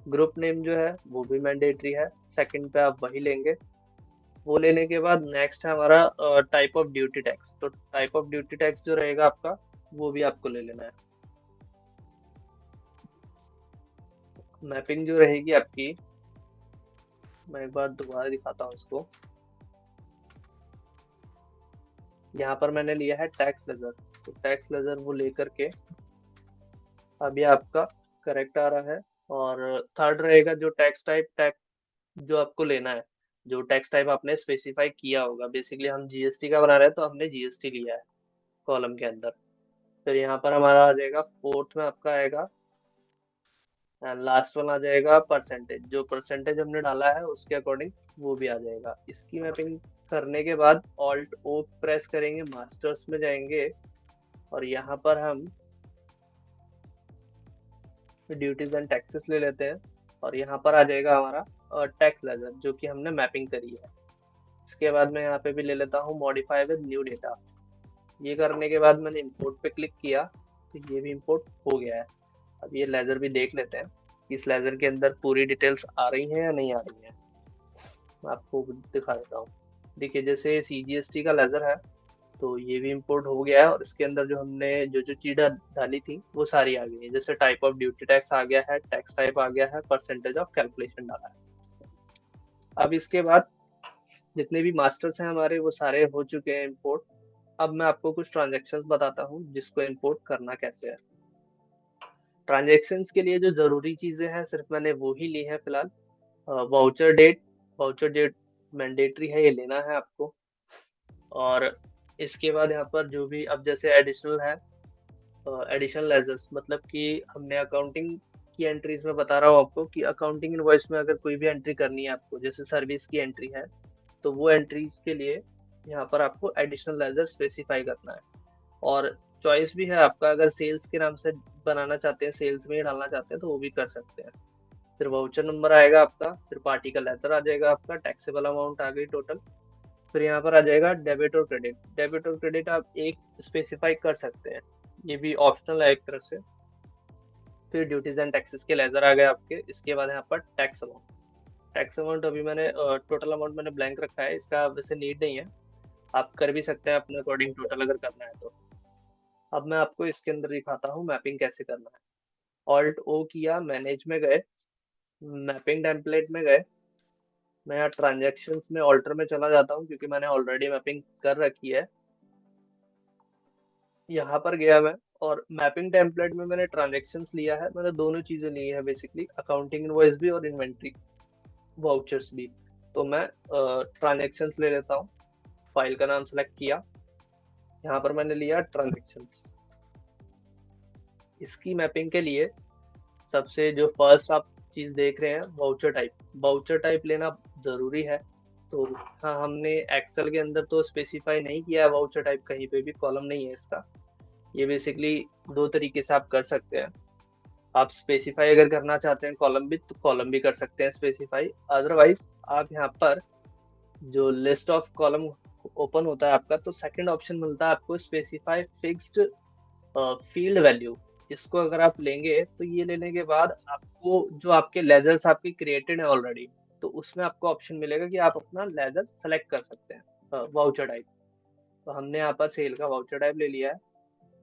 Speaker 4: ग्रुप नेम जो है वो भी मैंडेटरी है, सेकंड पे आप वही लेंगे। वो लेने के बाद नेक्स्ट है हमारा टाइप ऑफ ड्यूटी टैक्स। तो टाइप ऑफ ड्यूटी टैक्स जो रहेगा आपका वो भी आपको ले लेना है। मैपिंग जो रहेगी आपकी, मैं एक बार दोबारा दिखाता हूँ इसको। यहाँ पर मैंने लिया है टैक्स लेजर, तो टैक्स लेजर वो लेकर के अभी आपका करेक्ट आ रहा है। और थर्ड रहेगा जो टैक्स टाइप जो आपको लेना है, जो टैक्स टाइप आपने स्पेसिफाई किया होगा। बेसिकली हम GST का बना रहे हैं तो हमने GST लिया है कॉलम के अंदर। फिर यहाँ पर हमारा आ जाएगा, फोर्थ में आपका आएगा, लास्ट वाला आ जाएगा परसेंटेज। जो परसेंटेज हमने डाला है उसके अकॉर्डिंग वो भी आ जाएगा। इसकी मैपिंग करने के बाद ऑल्ट ओ प्रेस करेंगे, मास्टर्स में जाएंगे और यहाँ पर हम ड्यूटीज एंड टैक्सेस ले लेते हैं और यहाँ पर आ जाएगा हमारा टैक्स लेजर जो कि हमने मैपिंग करी है। इसके बाद मैं यहाँ पे भी ले लेता हूँ मॉडिफाई विद न्यू डेटा। ये करने के बाद मैंने इंपोर्ट पे क्लिक किया तो ये भी इंपोर्ट हो गया है। अब ये लेजर भी देख लेते हैं कि इस लेजर के अंदर पूरी डिटेल्स आ रही हैं या नहीं आ रही हैं। मैं आपको दिखा देता हूँ। देखिए जैसे CGST का लेजर है तो ये भी इंपोर्ट हो गया है और इसके अंदर जो हमने जो चीज़ें डाली थी वो सारी आ गई है। जैसे टाइप ऑफ ड्यूटी टैक्स आ गया है, टैक्स टाइप आ गया है, परसेंटेज ऑफ कैलकुलेशन डाला है। अब इसके बाद जितने भी मास्टर्स हैं हमारे वो सारे हो चुके हैं इंपोर्ट। अब मैं आपको कुछ ट्रांजैक्शंस बताता हूँ जिसको इंपोर्ट करना कैसे है। ट्रांजैक्शंस के लिए जो जरूरी चीजें हैं सिर्फ मैंने वो ही ली है फिलहाल। वाउचर डेट मैंडेटरी है, ये लेना है आपको। और इसके बाद यहाँ पर जो भी अब जैसे एडिशनल है, एडिशनल लेजर्स, मतलब कि हमने अकाउंटिंग की एंट्रीज में बता रहा हूँ आपको कि अकाउंटिंग इनवॉइस में अगर कोई भी एंट्री करनी है आपको, जैसे सर्विस की एंट्री है, तो वो एंट्रीज के लिए यहाँ पर आपको एडिशनल लेजर स्पेसिफाई करना है। और चॉइस भी है आपका, अगर सेल्स के नाम से बनाना चाहते हैं, सेल्स में ही डालना चाहते हैं तो वो भी कर सकते हैं। फिर वाउचर नंबर आएगा आपका, फिर पार्टी का लेजर आ जाएगा आपका, टैक्सेबल अमाउंट आ गई टोटल। फिर यहाँ पर आ जाएगा डेबिट और क्रेडिट। डेबिट और क्रेडिट आप एक स्पेसिफाई कर सकते हैं, ये भी ऑप्शनल है एक तरह से। फिर ड्यूटीज एंड टैक्सेस के लेजर आ गए आपके। इसके बाद यहाँ पर टैक्स अमाउंट अभी मैंने टोटल अमाउंट मैंने ब्लैंक रखा है, इसका वैसे नीड नहीं है, आप कर भी सकते हैं अपने अकॉर्डिंग टोटल अगर करना है तो। अब मैं आपको इसके अंदर दिखाता हूँ मैपिंग कैसे करना है। ऑल्ट ओ किया, मैनेज में गए, मैपिंग टेम्पलेट में गए। मैं यहाँ ट्रांजैक्शंस में ऑल्टर में चला जाता हूँ क्योंकि मैंने ऑलरेडी मैपिंग कर रखी है। यहाँ पर गया मैं और मैपिंग टेम्पलेट में मैंने ट्रांजैक्शंस लिया है। मैंने दोनों चीजें ली है बेसिकली, अकाउंटिंग इनवॉइस भी और इन्वेंट्री वाउचर्स भी। तो मैं ट्रांजैक्शंस ले लेता हूँ, फाइल का नाम सेलेक्ट किया, यहाँ पर मैंने लिया ट्रांजैक्शंस। इसकी मैपिंग के लिए सबसे जो फर्स्ट आप चीज देख रहे हैं वाउचर टाइप लेना जरूरी है। तो हाँ, हमने एक्सेल के अंदर तो स्पेसिफाई नहीं किया है वाउचर टाइप, कहीं पे भी कॉलम नहीं है इसका। ये बेसिकली दो तरीके से आप कर सकते हैं। आप स्पेसिफाई अगर करना चाहते हैं कॉलम भी, तो कॉलम भी कर सकते हैं स्पेसिफाई। अदरवाइज आप यहाँ पर जो लिस्ट ऑफ कॉलम ओपन होता है आपका, तो सेकंड ऑप्शन मिलता है आपको स्पेसिफाई फिक्स्ड फील्ड वैल्यू। इसको अगर आप लेंगे तो ये लेने के बाद आपको जो आपके लेजर्स आपके क्रिएटेड है ऑलरेडी, तो उसमें आपको ऑप्शन मिलेगा कि आप अपना लेजर सेलेक्ट कर सकते हैं वाउचर टाइप। तो हमने यहाँ पर सेल का वाउचर टाइप ले लिया है।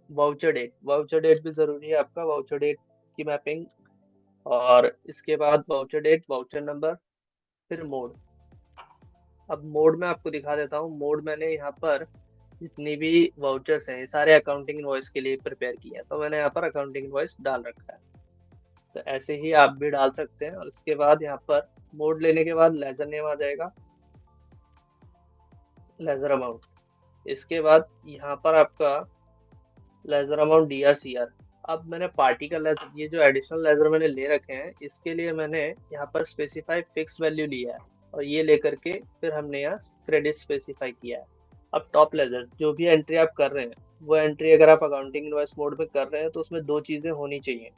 Speaker 4: वाउचर डेट भी जरूरी है आपका, वाउचर डेट की मैपिंग। और इसके बाद वाउचर डेट, वाउचर नंबर, फिर मोड। अब मोड में आपको दिखा देता हूँ। मोड मैंने यहाँ पर जितनी भी वाउचर्स हैं ये सारे अकाउंटिंग इनवॉइस के लिए प्रिपेयर किए हैं, तो मैंने यहाँ पर अकाउंटिंग इनवॉइस डाल रखा है। तो ऐसे ही आप भी डाल सकते हैं। और इसके बाद यहाँ पर मोड लेने के बाद लेजर नेम आ जाएगा, लेजर अमाउंट। इसके बाद यहाँ पर आपका लेजर अमाउंट DRCR। अब मैंने पार्टी का लेजर, ये जो एडिशनल लेजर मैंने ले रखे हैं इसके लिए मैंने यहाँ पर स्पेसिफाई फिक्स वैल्यू लिया है, और ये लेकर के फिर हमने यहाँ क्रेडिट स्पेसिफाई किया है। अब टॉप लेजर, जो भी एंट्री आप कर रहे हैं वो एंट्री अगर आप अकाउंटिंग इनवॉइस मोड में कर रहे हैं तो उसमें दो चीजें होनी चाहिए।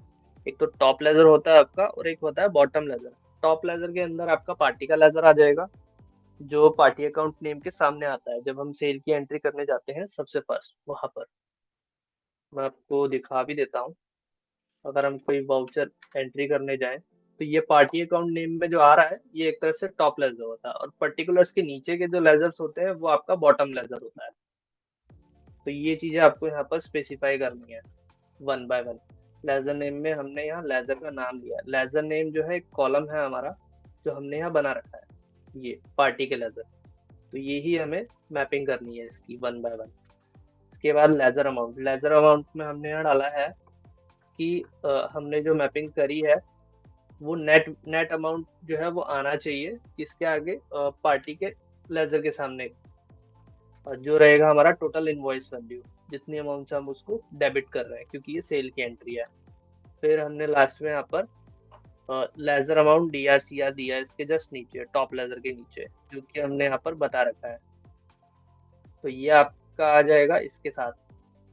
Speaker 4: एक तो टॉप लेजर होता है आपका, और एक होता है बॉटम लेजर। टॉप लेजर के अंदर आपका पार्टी का लेजर आ जाएगा, जो पार्टी अकाउंट नेम के सामने आता है जब हम सेल की एंट्री करने जाते हैं सबसे फर्स्ट वहां पर। मैं आपको दिखा भी देता हूँ। अगर हम कोई वाउचर एंट्री करने जाएं तो ये पार्टी अकाउंट नेम में जो आ रहा है ये एक तरह से टॉप लेजर होता है, और पर्टिकुलर्स के नीचे के जो लेजर्स होते हैं वो आपका बॉटम लेजर होता है। तो ये चीजें आपको यहाँ पर स्पेसिफाई करनी है one by one. Ledger name में हमने यहाँ लेजर का नाम लिया है। लेजर नेम जो है एक कॉलम है हमारा जो हमने यहाँ बना रखा है, ये पार्टी के लेजर। तो ये ही हमें मैपिंग करनी है इसकी वन बाय वन। इसके बाद लेजर अमाउंट। लेजर अमाउंट में हमने यहाँ डाला है कि हमने जो मैपिंग करी है वो नेट अमाउंट जो है वो आना चाहिए किसके आगे, पार्टी के लेजर के सामने, और जो रहेगा हमारा टोटल इनवॉइस वैल्यू, जितनी अमाउंट से हम उसको डेबिट कर रहे हैं क्योंकि ये सेल की एंट्री है। फिर हमने लास्ट में यहाँ पर लेजर अमाउंट DRCR दिया है इसके जस्ट नीचे, टॉप लेजर के नीचे, जो कि हमने यहाँ पर बता रखा है। तो ये आपका आ जाएगा इसके साथ,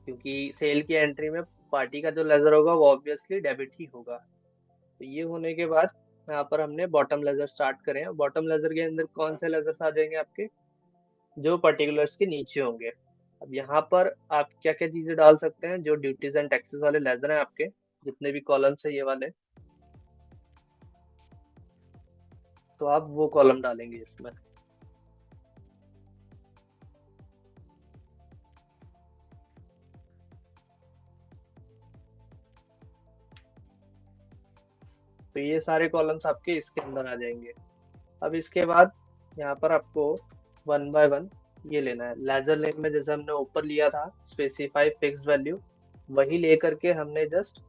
Speaker 4: क्योंकि सेल की एंट्री में पार्टी का जो लेजर होगा वो ऑब्वियसली डेबिट ही होगा। तो ये होने के बाद यहाँ पर हमने बॉटम लेजर स्टार्ट करें। बॉटम लेजर के अंदर कौन से लेजर्स आ जाएंगे आपके, जो पर्टिकुलर्स के नीचे होंगे। अब यहाँ पर आप क्या क्या चीजें डाल सकते हैं, जो ड्यूटीज एंड टैक्सेस वाले लेजर हैं आपके, जितने भी कॉलम्स है ये वाले, तो आप वो कॉलम डालेंगे इसमें। तो ये सारे कॉलम्स आपके इसके अंदर आ जाएंगे। अब इसके बाद यहाँ पर आपको वन बाय वन ये लेना है। लेजर नेम में जैसे हमने ऊपर लिया था स्पेसिफाई फिक्स्ड वैल्यू, वही लेकर के हमने जस्ट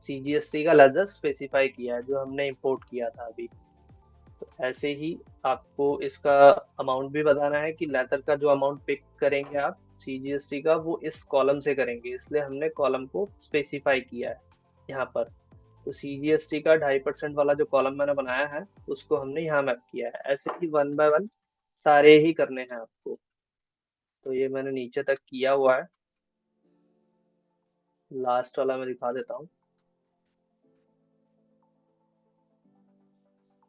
Speaker 4: CGST का लेजर स्पेसिफाई किया है जो हमने इंपोर्ट किया था अभी। तो ऐसे ही आपको इसका अमाउंट भी बताना है कि लेजर का जो अमाउंट पिक करेंगे आप CGST का, वो इस कॉलम से करेंगे, इसलिए हमने कॉलम को स्पेसिफाई किया है यहाँ पर। तो CGST का 2.5% वाला जो कॉलम मैंने बनाया है उसको हमने यहाँ मैप किया है। ऐसे ही वन बाय वन सारे ही करने हैं आपको। तो ये मैंने नीचे तक किया हुआ है, लास्ट वाला मैं दिखा देता हूँ।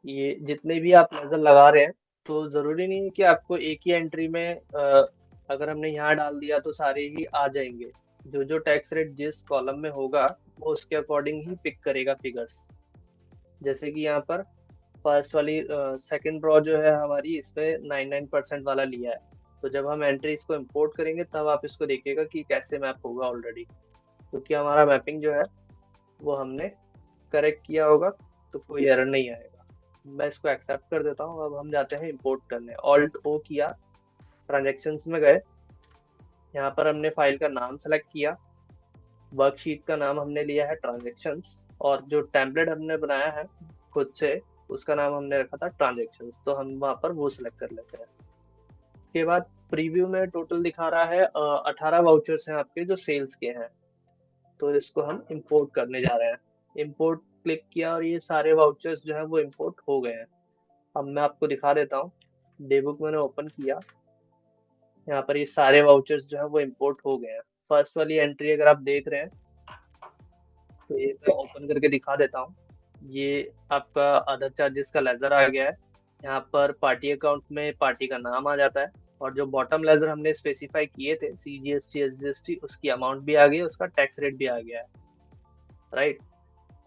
Speaker 4: ये जितने भी आप लेजर लगा रहे हैं तो जरूरी नहीं है कि आपको एक ही एंट्री में अगर हमने यहाँ डाल दिया तो सारे ही आ जाएंगे। जो जो टैक्स रेट जिस कॉलम में होगा वो उसके अकॉर्डिंग ही पिक करेगा फिगर्स। जैसे कि यहाँ पर फर्स्ट वाली सेकंड रो जो है हमारी, इसमें 99% वाला लिया है। तो जब हम एंट्री इसको इंपोर्ट करेंगे तब आप इसको देखिएगा कि कैसे मैप होगा ऑलरेडी, क्योंकि हमारा मैपिंग जो है वो हमने करेक्ट किया होगा तो कोई एरर नहीं आएगा। मैं इसको एक्सेप्ट कर देता हूँ। अब हम जाते हैं इंपोर्ट करने। ऑल्ट O किया, ट्रांजेक्शन्स में गए, यहाँ पर हमने फाइल का नाम सेलेक्ट किया, वर्कशीट का नाम हमने लिया है ट्रांजेक्शन्स, और जो टेम्पलेट हमने बनाया है खुद से उसका नाम हमने रखा था ट्रांजेक्शन्स, तो हम वहाँ पर वो सिलेक्ट कर लेते हैं। उसके बाद प्रीव्यू में टोटल दिखा रहा है 18 वाउचर्स हैं आपके जो सेल्स के हैं, तो इसको हम इंपोर्ट करने जा रहे हैं। इंपोर्ट क्लिक किया और ये सारे वाउचर्स जो है वो इंपोर्ट हो गए हैं। अब मैं आपको दिखा देता हूँ, डेबुक मैंने ओपन किया, यहाँ पर ये सारे वाउचर्स जो है वो इंपोर्ट हो गए हैं। फर्स्ट वाली एंट्री अगर आप देख रहे हैं तो ये मैं ओपन करके दिखा देता हूँ। ये आपका अदर चार्जेस का लेजर आ गया है। यहाँ पर पार्टी अकाउंट में पार्टी का नाम आ जाता है, और जो बॉटम लेजर हमने स्पेसिफाई किए थे CGST SGST, उसकी अमाउंट भी आ गई, उसका टैक्स रेट भी आ गया है, राइट।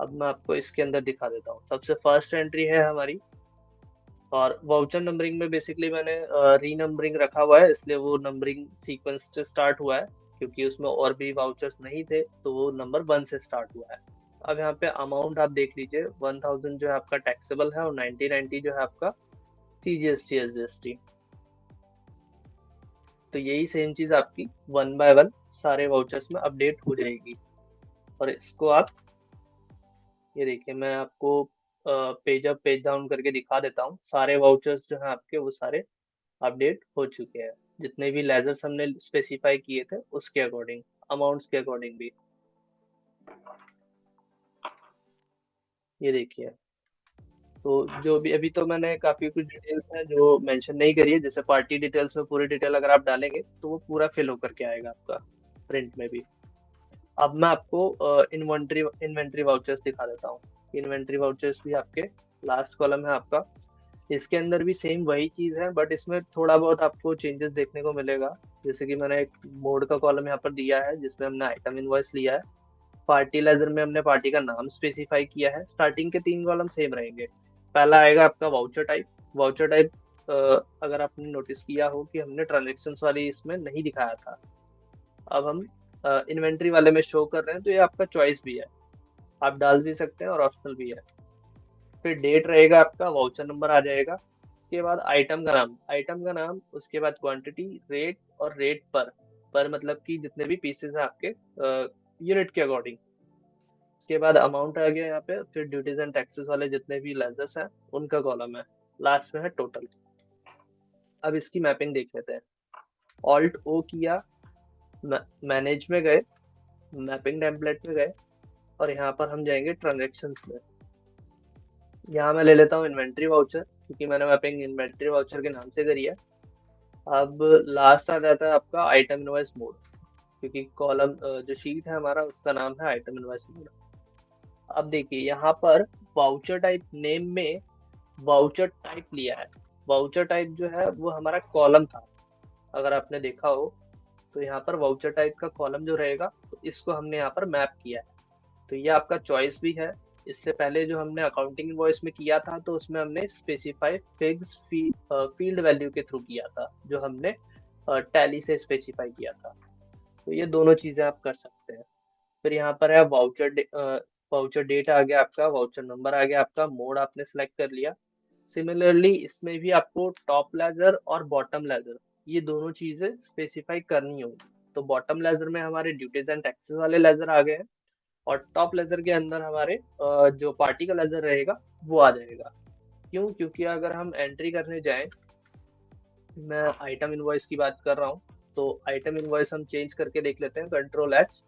Speaker 4: अब मैं आपको इसके अंदर दिखा देता हूँ। सबसे फर्स्ट एंट्री है हमारी, और वाउचर नंबरिंग में बेसिकली मैंने रीनंबरिंग रखा हुआ है, इसलिए वो नंबरिंग सीक्वेंस से स्टार्ट हुआ है, क्योंकि उसमें और भी वाउचर्स नहीं थे तो वो नंबर 1 से स्टार्ट हुआ है। अब यहाँ पे अमाउंट आप देख लीजिए, 1000 जो है आपका टैक्सेबल है और 9090 जो है आपका CGST SGST। तो यही सेम चीज आपकी वन बाय वन सारे वाउचर्स में अपडेट हो जाएगी। और इसको आप ये देखिए, मैं आपको पेज अप पेज डाउन करके दिखा देता हूँ। सारे वाउचर्स जो हैं आपके वो सारे अपडेट हो चुके हैं, जितने भी लेजर्स हमने स्पेसिफाई किए थे उसके अकॉर्डिंग, अमाउंट्स के अकॉर्डिंग भी। ये देखिए, तो जो भी अभी तो मैंने काफी कुछ डिटेल्स हैं जो मेंशन नहीं करी है, जैसे पार्टी डिटेल्स में पूरी डिटेल अगर आप डालेंगे तो वो पूरा फिल होकर के आएगा आपका प्रिंट में भी। अब मैं आपको इन्वेंट्री इन्वेंट्री वाउचर्स दिखा देता हूँ। इन्वेंट्री वाउचर्स भी आपके लास्ट कॉलम है आपका। इसके अंदर भी सेम वही चीज है, बट इसमें थोड़ा बहुत आपको चेंजेस देखने को मिलेगा। जैसे कि मैंने एक मोड का कॉलम यहाँ पर दिया है जिसमें हमने आइटम इनवॉइस लिया है। पार्टी लेजर में हमने पार्टी का नाम स्पेसिफाई किया है। स्टार्टिंग के 3 कॉलम सेम रहेंगे। पहला आएगा आपका वाउचर टाइप। वाउचर टाइप अगर आपने नोटिस किया हो कि हमने ट्रांजेक्शन्स वाली इसमें नहीं दिखाया था, अब हम इन्वेंट्री वाले में शो कर रहे हैं, तो ये आपका चॉइस भी है, आप डाल भी सकते हैं और ऑप्शनल भी है। फिर डेट रहेगा आपका, वाउचर नंबर आ जाएगा, उसके बाद आइटम का नाम, उसके बाद क्वांटिटी, रेट और रेट पर मतलब कि जितने भी पीसेस हैं आपके यूनिट के अकॉर्डिंग। उसके बाद अमाउंट आ गया यहाँ पे, फिर ड्यूटीज एंड टैक्सेस वाले जितने भी लेजर्स हैं उनका कॉलम है, लास्ट में है टोटल। अब इसकी मैपिंग देख लेते हैं। ऑल्ट ओ किया, मैनेज में गए, मैपिंग टेम्पलेट में गए, और यहाँ पर हम जाएंगे ट्रांजेक्शन्स में। यहाँ मैं ले लेता हूँ इन्वेंट्री वाउचर, क्योंकि मैंने मैपिंग इन्वेंट्री वाउचर के नाम से करी है। अब लास्ट आ जाता है आपका आइटम इनवॉइस मोड, क्योंकि कॉलम जो शीट है हमारा उसका नाम है आइटम इनवॉइस मोड। अब देखिए यहाँ पर वाउचर टाइप नेम में वाउचर टाइप लिया है। वाउचर टाइप जो है वो हमारा कॉलम था, अगर आपने देखा हो तो यहाँ पर वाउचर टाइप का कॉलम जो रहेगा तो इसको हमने यहाँ पर मैप किया है। तो ये आपका चॉइस भी है। इससे पहले जो हमने अकाउंटिंग इनवॉइस में किया था तो उसमें हमने स्पेसिफाई फिक्स फील्ड वैल्यू के थ्रू किया था, जो हमने टैली से स्पेसिफाई किया था। तो ये दोनों चीजें आप कर सकते हैं। फिर यहाँ पर है वाउचर डेट आ गया आपका, वाउचर नंबर आ गया आपका, मोड आपने सेलेक्ट कर लिया। सिमिलरली इसमें भी आपको टॉप लेजर और बॉटम लेजर ये दोनों चीजें स्पेसिफाई करनी होगी। तो बॉटम लेजर में हमारे ड्यूटीज एंड टैक्सेस वाले लेजर आ गए हैं, और टॉप लेजर के अंदर हमारे जो पार्टी का लेजर रहेगा वो आ जाएगा। क्यों? क्योंकि अगर हम एंट्री करने जाएं, मैं आइटम इनवॉइस की बात कर रहा हूँ, तो आइटम इनवॉइस हम चेंज करके देख लेते हैं, कंट्रोल एच।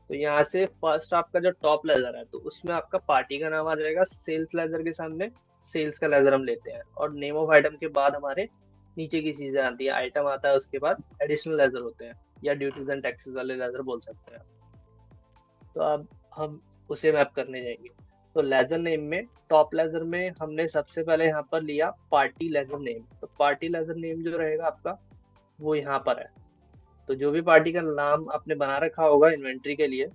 Speaker 4: तो यहाँ से फर्स्ट आपका जो टॉप लेजर है तो उसमें आपका पार्टी का नाम आ जाएगा, सेल्स लेजर के सामने सेल्स का लेजर हम लेते हैं, और नेम ऑफ आइटम के बाद हमारे नीचे की चीजें आती है, आइटम आता है, उसके बाद एडिशनल लेजर होते हैं, या ड्यूटीज एंड टैक्सेस वाले लेजर बोल सकते हैं। तो अब हम उसे मैप करने जाएंगे। तो लेजर नेम में, टॉप लेजर में हमने सबसे पहले यहाँ पर लिया पार्टी लेजर नेम। तो पार्टी लेजर नेम जो रहेगा आपका वो यहाँ पर है। तो जो भी पार्टी का नाम आपने बना रखा होगा इन्वेंट्री के लिए,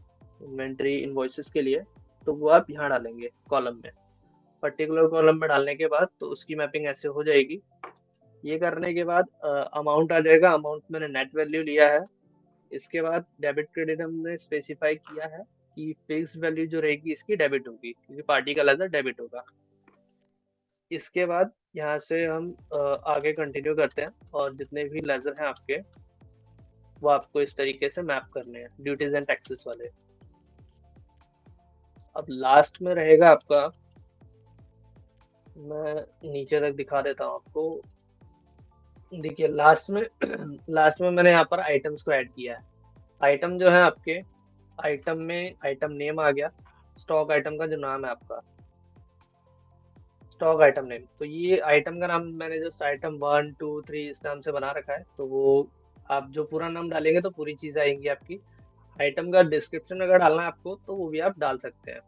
Speaker 4: इन्वेंट्री इनवॉइसेस के लिए, तो वो आप यहाँ डालेंगे कॉलम में। पर्टिकुलर कॉलम में डालने के बाद तो उसकी मैपिंग ऐसे हो जाएगी। ये करने के बाद अमाउंट आ जाएगा, अमाउंट मैंने नेट वैल्यू लिया है। इसके बाद डेबिट क्रेडिट हमने स्पेसिफाई किया है कि फिक्स वैल्यू जो रहेगी इसकी डेबिट होगी, क्योंकि पार्टी का लेजर डेबिट होगा। इसके बाद यहाँ से हम आगे कंटिन्यू करते हैं, और जितने भी लेजर हैं आपके वो आपको इस तरीके से मैप करने हैं, ड्यूटीज एंड टैक्सेस वाले। अब लास्ट में रहेगा आपका, मैं नीचे तक दिखा देता हूँ आपको। देखिए लास्ट में लास्ट में मैंने यहाँ पर आइटम्स को ऐड किया है। आइटम जो है आपके, आइटम में आइटम नेम आ गया, स्टॉक आइटम का जो नाम है आपका, स्टॉक आइटम नेम। तो ये आइटम का नाम मैंने जस्ट आइटम 1 2 3 इस नाम से बना रखा है। तो वो आप जो पूरा नाम डालेंगे तो पूरी चीज आएंगी आपकी। आइटम का डिस्क्रिप्शन अगर डालना है आपको तो वो भी आप डाल सकते हैं,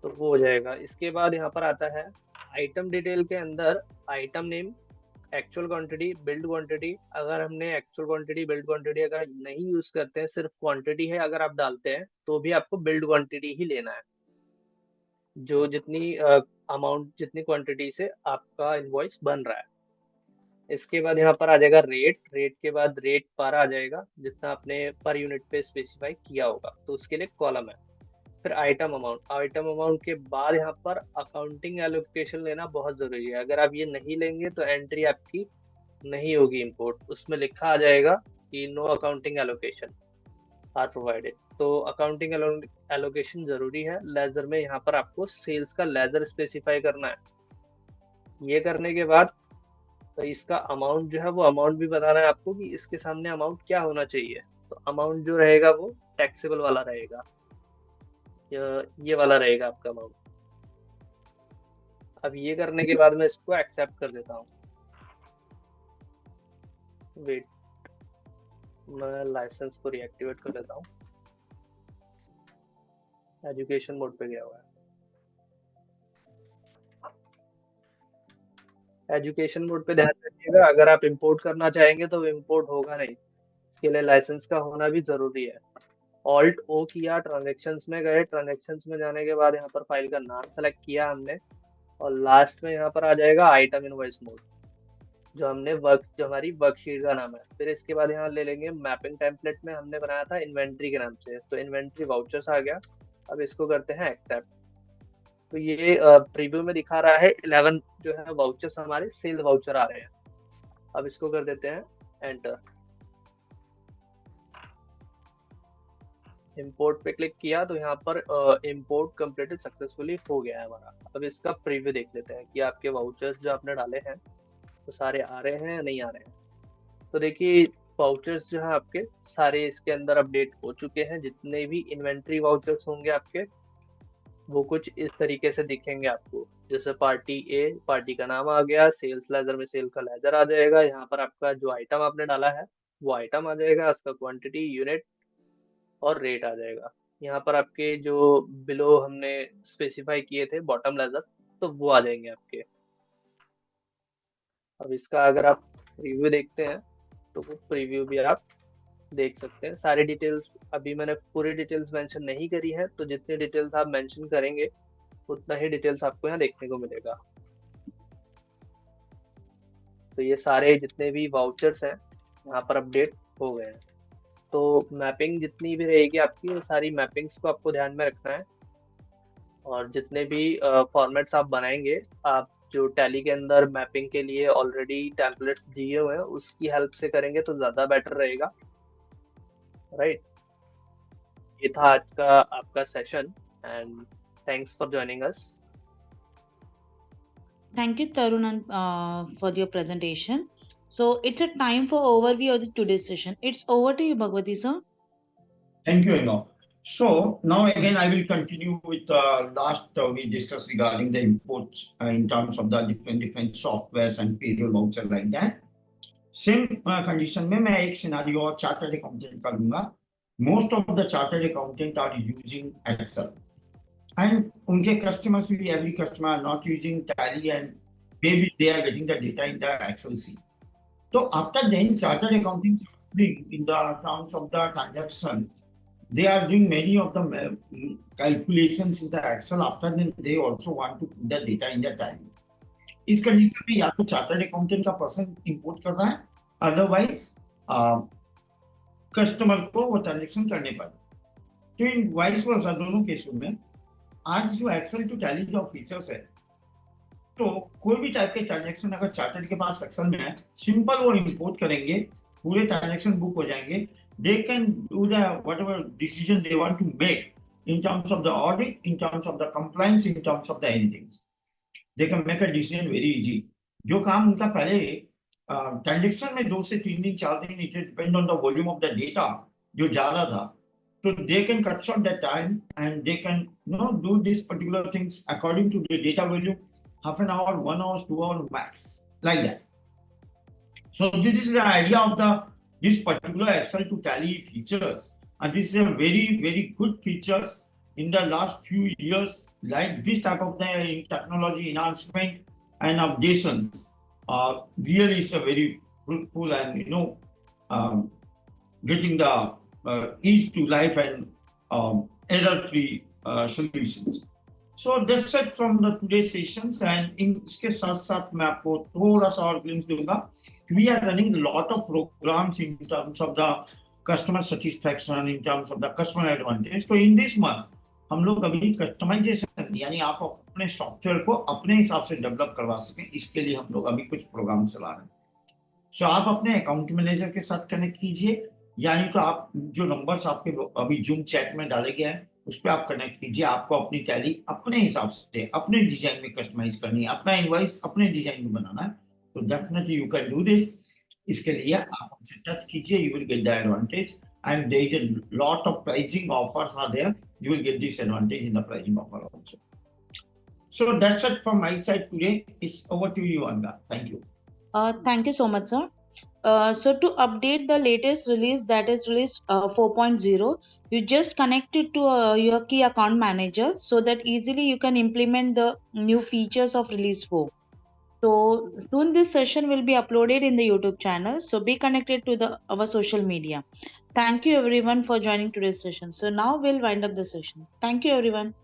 Speaker 4: तो वो हो जाएगा। इसके बाद यहाँ पर आता है आइटम डिटेल के अंदर item name, actual quantity, build quantity. अगर हमने एक्चुअल क्वांटिटी बिल्ड क्वांटिटी अगर नहीं यूज करते हैं, सिर्फ क्वांटिटी है अगर आप डालते हैं, तो भी आपको बिल्ड क्वांटिटी ही लेना है, जो जितनी अमाउंट जितनी क्वांटिटी से आपका इनवॉइस बन रहा है। इसके बाद यहाँ पर आ जाएगा रेट, रेट के बाद रेट पर आ जाएगा जितना आपने पर यूनिट पे स्पेसिफाई किया होगा, तो उसके लिए कॉलम है। फिर आइटम अमाउंट, आइटम अमाउंट के बाद यहाँ पर अकाउंटिंग एलोकेशन लेना बहुत जरूरी है। अगर आप ये नहीं लेंगे तो एंट्री आपकी नहीं होगी इंपोर्ट, उसमें लिखा आ जाएगा कि no accounting allocation. Are provided. तो अकाउंटिंग एलोकेशन जरूरी है। लेजर में यहाँ पर आपको सेल्स का लेजर स्पेसिफाई करना है। ये करने के बाद तो इसका अमाउंट जो है वो अमाउंट भी बताना है आपको कि इसके सामने अमाउंट क्या होना चाहिए। तो अमाउंट जो रहेगा वो टैक्सेबल वाला रहेगा, ये वाला रहेगा आपका अमाउंट। अब ये करने के बाद मैं इसको एक्सेप्ट कर देता हूँ। वेट, मैं लाइसेंस को रिएक्टिवेट कर लेता हूँ। एजुकेशन मोड पे गया हुआ है। एजुकेशन मोड पे ध्यान रखिएगा, अगर आप इंपोर्ट करना चाहेंगे तो इंपोर्ट होगा नहीं, इसके लिए लाइसेंस का होना भी जरूरी है। ऑल्ट ओ किया, ट्रांजेक्शन्स में गए, ट्रांजेक्शन्स में जाने के बाद यहाँ पर फाइल का नाम सेलेक्ट किया हमने, और लास्ट में यहाँ पर आ जाएगा आइटम इनवॉइस मोड, जो हमारी वर्कशीट का नाम है। फिर इसके बाद यहाँ ले लेंगे मैपिंग टेम्पलेट में हमने बनाया था इन्वेंट्री के नाम से, तो इन्वेंट्री वाउचर्स आ गया। अब इसको करते हैं एक्सेप्ट। तो ये प्रीव्यू में दिखा रहा है 11 जो है वाउचर्स हमारे सेल्स वाउचर आ रहे हैं। अब इसको कर देते हैं एंटर। इंपोर्ट पे क्लिक किया तो यहाँ पर इंपोर्ट कंप्लीटेड सक्सेसफुली हो गया है हमारा। अब इसका प्रीव्यू देख लेते हैं कि आपके वाउचर्स जो आपने डाले हैं तो सारे आ रहे हैं या नहीं आ रहे हैं। तो देखिए वाउचर्स जो है आपके सारे इसके अंदर अपडेट हो चुके हैं। जितने भी इन्वेंट्री वाउचर्स होंगे आपके वो कुछ इस तरीके से दिखेंगे आपको। जैसे पार्टी ए, पार्टी का नाम आ गया, सेल्स लेजर में सेल का लेजर आ जाएगा, यहाँ पर आपका जो आइटम आपने डाला है वो आइटम आ जाएगा, उसका क्वांटिटी, यूनिट और रेट आ जाएगा। यहाँ पर आपके जो बिलो हमने स्पेसिफाई किए थे बॉटम लेजर, तो वो आ जाएंगे आपके। अब इसका अगर आप रिव्यू देखते हैं तो वो प्रीव्यू भी आप देख सकते हैं। सारी डिटेल्स अभी मैंने पूरी डिटेल्स मेंशन नहीं करी है, तो जितनी डिटेल्स आप मेंशन करेंगे उतना ही डिटेल्स आपको यहाँ देखने को मिलेगा। तो ये सारे जितने भी वाउचर्स हैं यहाँ पर अपडेट हो गए हैं। तो मैपिंग जितनी भी रहेगी आपकी, वो सारी मैपिंग्स को आपको ध्यान में रखना है। और जितने भी फॉर्मेट्स आप बनाएंगे, आप जो टैली के अंदर मैपिंग के लिए ऑलरेडी टेम्पलेट्स दिए हुए हैं उसकी हेल्प से करेंगे तो ज़्यादा बेटर रहेगा, राइट। ये था आज का आपका session and thanks for joining us.
Speaker 1: Thank you, Tarun, for your presentation. So it's a time for overview of the today's session. It's over to you, Bhagwati sir.
Speaker 3: Thank you, Ino. So now again, I will continue with last we discussed regarding the imports in terms of the different softwares and payroll voucher like that. Same condition में मैं एक scenario और chartered accountant का लूंगा. Most of the chartered accountant are using Excel, and उनके customers भी every customer are not using Tally, and maybe they are getting the data in the Excel sheet. So after then, chartered accountants in the terms of the transactions, they are doing many of the calculations in the Excel. After then, they also want to put the data in the Tally. इस condition में या तो chartered accountant का person import कर रहा है, otherwise customer को वो ट्रांजेक्शन करने पर। तो इन वाइस वर्सा दोनों केसों में आज जो एक्सेल टू टैली का फीचर्स है, तो कोई भी टाइप के ट्रांजेक्शन अगर चार्टर्ड के पास एक्सेल में है, सिंपल वो इंपोर्ट करेंगे, पूरे ट्रांजेक्शन बुक हो जाएंगे. They can do the whatever decision they want to make in terms of the audit, in terms of the compliance, in terms of the anything. They can make a decision very easy. जो काम उनका पहले transaction में 2 से 3 दिन 4 दिन, it depend on the volume of the data जो जा रहा था, तो they can cut short that time and they can do these particular things according to the data volume, half an hour, 1 hour, 2 hours max, like that. So this is the idea of this particular Excel to Tally features, and this is a very good features in the last few years. Like this type of the technology enhancement and updations really is a very fruitful and getting the ease to life and error-free solutions. So that's it from the today's sessions, and इसके साथ मैं आपको थोड़ा सा और glimpse दूंगा. We are running a lot of programs in terms of the customer satisfaction, in terms of the customer advantage. So in this month हम लोग अभी कस्टमाइजेशन, यानी आप अपने सॉफ्टवेयर को अपने हिसाब से डेवलप करवा सकें, इसके लिए हम लोग अभी कुछ प्रोग्राम चला रहे हैं. सो आप अपने अकाउंट मैनेजर के साथ कनेक्ट कीजिए, यानी तो आप जो नंबर्स आपके अभी जूम चैट में डाले गए हैं उस पर आप कनेक्ट कीजिए। आपको अपनी टैली अपने हिसाब से अपने डिजाइन में कस्टमाइज करनी है, अपना इनवॉइस अपने डिजाइन में बनाना है, तो definitely you can do this. इसके लिए आप हमसे टच कीजिए, you will get the advantage and there is a lot of pricing offers are there, you will get this advantage in the pricing offer also. So that's it from my side today. It's over to you, Anga. Thank you.
Speaker 1: Thank you so much, sir. So to update the latest release, that is release 4.0, you just connect it to your key account manager so that easily you can implement the new features of release 4. So soon this session will be uploaded in the YouTube channel. So be connected to our social media. Thank you everyone for joining today's session. So now we'll wind up the session. Thank you everyone.